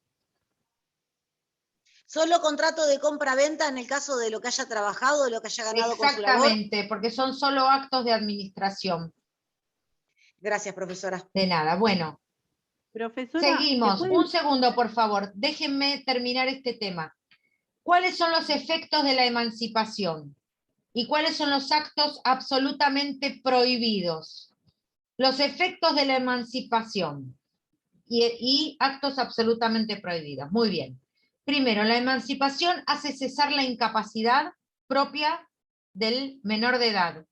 ¿Solo contrato de compra-venta en el caso de lo que haya trabajado, de lo que haya ganado con su labor? Exactamente, porque son solo actos de administración. Gracias, profesora. De nada, bueno. Profesora, seguimos. Un segundo, por favor. Déjenme terminar este tema. ¿Cuáles son los efectos de la emancipación? ¿Y cuáles son los actos absolutamente prohibidos? Los efectos de la emancipación y actos absolutamente prohibidos. Muy bien. Primero, la emancipación hace cesar la incapacidad propia del menor de edad.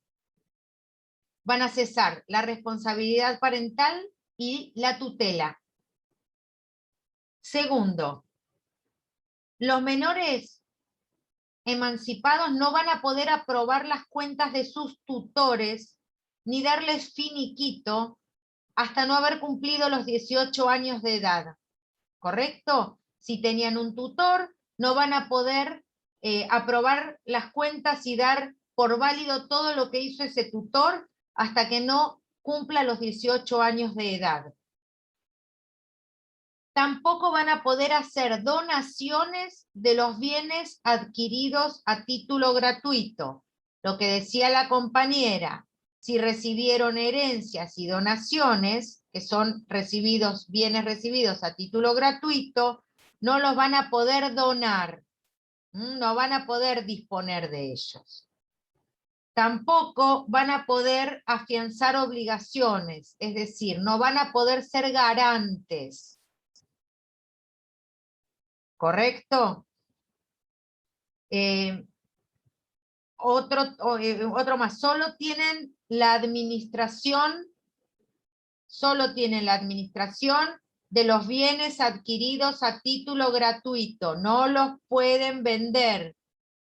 Van a cesar la responsabilidad parental y la tutela. Segundo, los menores emancipados no van a poder aprobar las cuentas de sus tutores ni darles finiquito hasta no haber cumplido los 18 años de edad. ¿Correcto? Si tenían un tutor, no van a poder aprobar las cuentas y dar por válido todo lo que hizo ese tutor hasta que no cumpla los 18 años de edad. Tampoco van a poder hacer donaciones de los bienes adquiridos a título gratuito. Lo que decía la compañera, si recibieron herencias y donaciones, que son bienes recibidos a título gratuito, no los van a poder donar, no van a poder disponer de ellos. Tampoco van a poder afianzar obligaciones, es decir, no van a poder ser garantes. ¿Correcto? Otro más, solo tienen la administración de los bienes adquiridos a título gratuito, no los pueden vender.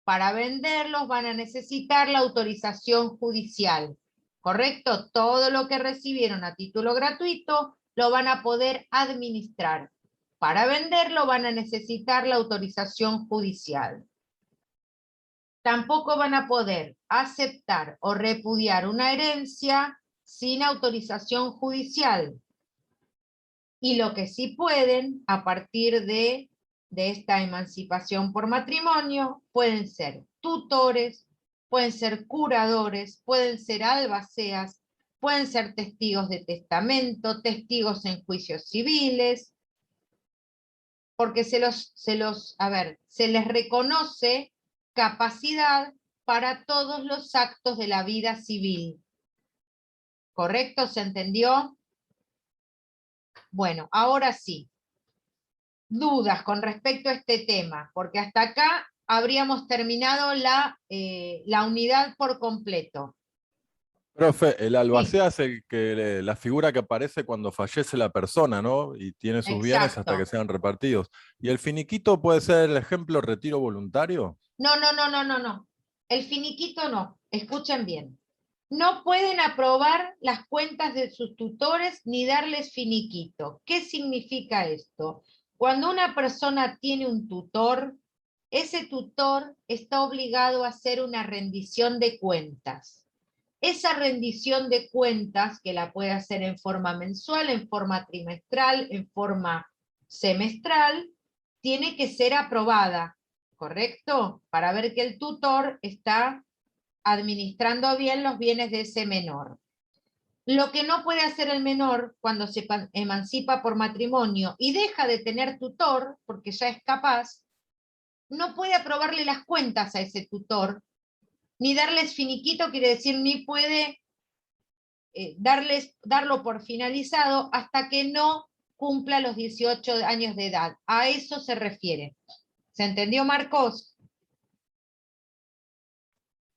Para venderlos van a necesitar la autorización judicial, ¿correcto? Todo lo que recibieron a título gratuito lo van a poder administrar. Para venderlo van a necesitar la autorización judicial. Tampoco van a poder aceptar o repudiar una herencia sin autorización judicial. Y lo que sí pueden, a partir de esta emancipación por matrimonio, pueden ser tutores, pueden ser curadores, pueden ser albaceas, pueden ser testigos de testamento, testigos en juicios civiles, porque se les reconoce capacidad para todos los actos de la vida civil. ¿Correcto? ¿Se entendió? Bueno, ahora sí. Dudas con respecto a este tema, porque hasta acá habríamos terminado la unidad por completo. Profe, el albacea es la figura que aparece cuando fallece la persona, ¿no? Y tiene sus bienes hasta que sean repartidos. ¿Y el finiquito puede ser el ejemplo retiro voluntario? No. El finiquito no. Escuchen bien. No pueden aprobar las cuentas de sus tutores ni darles finiquito. ¿Qué significa esto? Cuando una persona tiene un tutor, ese tutor está obligado a hacer una rendición de cuentas. Esa rendición de cuentas, que la puede hacer en forma mensual, en forma trimestral, en forma semestral, tiene que ser aprobada, ¿correcto? Para ver que el tutor está administrando bien los bienes de ese menor. Lo que no puede hacer el menor cuando se emancipa por matrimonio y deja de tener tutor, porque ya es capaz, no puede aprobarle las cuentas a ese tutor, ni darles finiquito, quiere decir, ni puede darlo por finalizado hasta que no cumpla los 18 años de edad. A eso se refiere. ¿Se entendió, Marcos?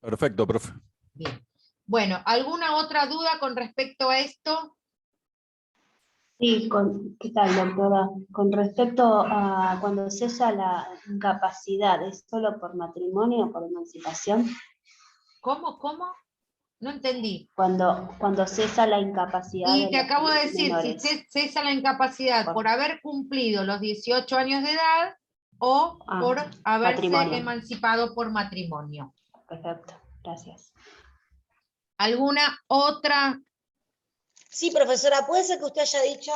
Perfecto, profe. Bien. Bueno, ¿alguna otra duda con respecto a esto? Sí, ¿qué tal, doctora? Con respecto a cuando cesa la incapacidad, ¿es solo por matrimonio o por emancipación? ¿Cómo? No entendí. Cuando cesa la incapacidad. Y te acabo de decir, menores. Si cesa la incapacidad por haber cumplido los 18 años de edad o por haberse emancipado por matrimonio. Perfecto, gracias. ¿Alguna otra? Sí, profesora, puede ser que usted haya dicho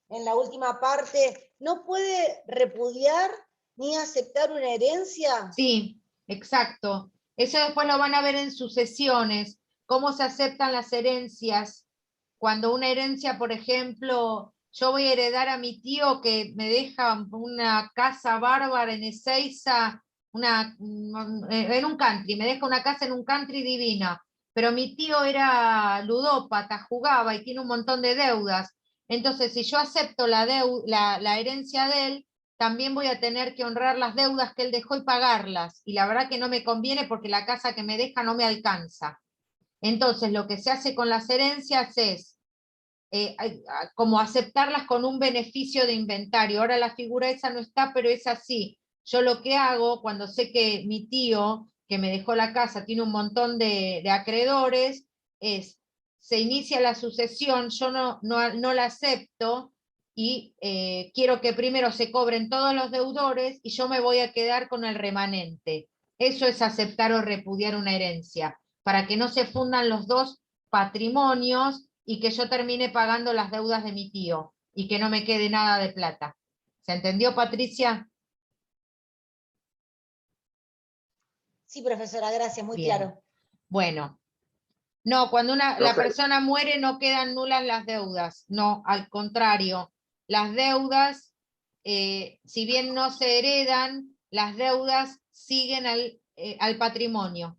en la última parte, ¿no puede repudiar ni aceptar una herencia? Sí, exacto. Eso después lo van a ver en sucesiones, cómo se aceptan las herencias. Cuando una herencia, por ejemplo, yo voy a heredar a mi tío que me deja una casa bárbara en Ezeiza, en un country, me deja una casa en un country divina, pero mi tío era ludópata, jugaba y tiene un montón de deudas. Entonces, si yo acepto la herencia de él, también voy a tener que honrar las deudas que él dejó y pagarlas. Y la verdad que no me conviene porque la casa que me deja no me alcanza. Entonces, lo que se hace con las herencias es como aceptarlas con un beneficio de inventario. Ahora la figura esa no está, pero es así. Yo lo que hago cuando sé que mi tío, que me dejó la casa, tiene un montón de acreedores, se inicia la sucesión, yo no la acepto, y quiero que primero se cobren todos los deudores y yo me voy a quedar con el remanente. Eso es aceptar o repudiar una herencia, para que no se fundan los dos patrimonios y que yo termine pagando las deudas de mi tío y que no me quede nada de plata. ¿Se entendió, Patricia? Sí, profesora, gracias, muy Bien. claro. Bueno. No, cuando la persona muere no quedan nulas las deudas, no, al contrario, las deudas, si bien no se heredan, las deudas siguen al patrimonio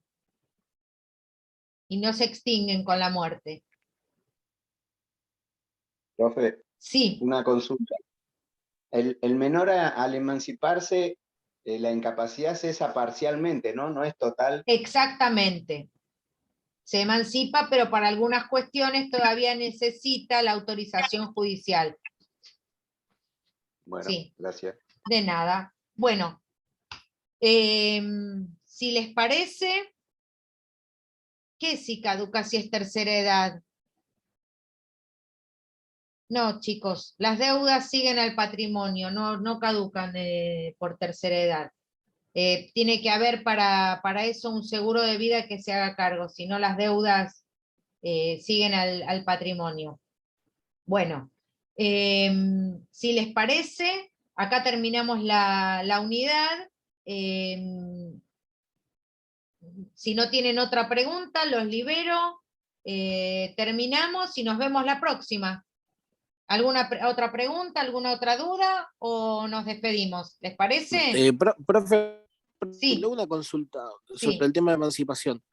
y no se extinguen con la muerte. Profe, sí. Una consulta. El menor al emanciparse, la incapacidad cesa parcialmente, ¿no? No es total. Exactamente. Se emancipa, pero para algunas cuestiones todavía necesita la autorización judicial. Bueno, sí. Gracias. De nada. Bueno, si les parece, ¿qué si caduca si es tercera edad? No, chicos, las deudas siguen al patrimonio, no caducan por tercera edad. Tiene que haber para eso un seguro de vida que se haga cargo, si no las deudas siguen al patrimonio. Bueno, si les parece, acá terminamos la unidad. Si no tienen otra pregunta, los libero. Terminamos y nos vemos la próxima. ¿Alguna otra pregunta, alguna otra duda o nos despedimos? ¿Les parece? Profe, sí. tengo una consulta sobre el tema de emancipación.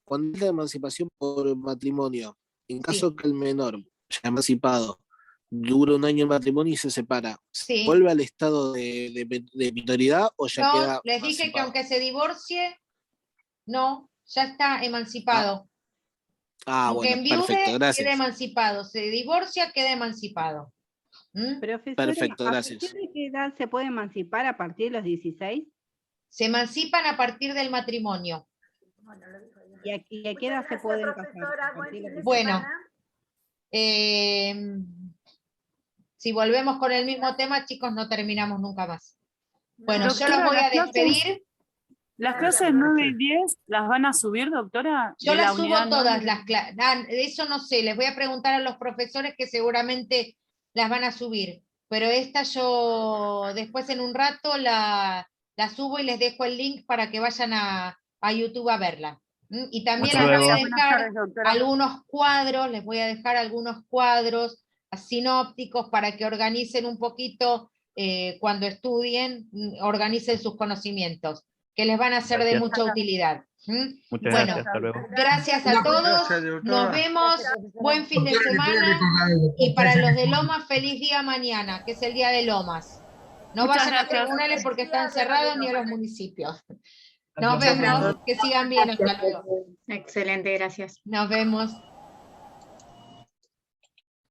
Cuando es la emancipación por matrimonio, en caso que el menor ya emancipado dura un año en matrimonio y se separa, ¿se vuelve al estado de minoridad o ya queda les emancipado? Dije que aunque se divorcie, no, ya está emancipado. Aunque bueno, enviude, perfecto, gracias. queda emancipado. Se divorcia, queda emancipado. Profesora, Perfecto, ¿a gracias. partir de qué edad se puede emancipar? ¿A partir de los 16? Se emancipan a partir del matrimonio. ¿Y a qué edad se pueden casar? Bueno, si volvemos con el mismo tema, chicos, no terminamos nunca más. Bueno, yo los voy a despedir. ¿Las clases 9 y 10 las van a subir, doctora? Yo las subo unidad todas, 9. las clases. Eso no sé, les voy a preguntar a los profesores que seguramente las van a subir. Pero esta yo después en un rato la subo y les dejo el link para que vayan a YouTube a verla. Y también les voy a dejar algunos cuadros, les voy a dejar algunos cuadros sinópticos para que organicen un poquito cuando estudien, organicen sus conocimientos, que les van a ser de mucha utilidad. Muchas Bueno, gracias, hasta luego. gracias a todos, nos vemos, buen fin de semana, y para los de Lomas, feliz día mañana, que es el día de Lomas. No Muchas vayan a gracias. tribunales porque están cerrados ni a los municipios. Nos vemos, que sigan bien, hasta luego. Excelente, gracias. Nos vemos.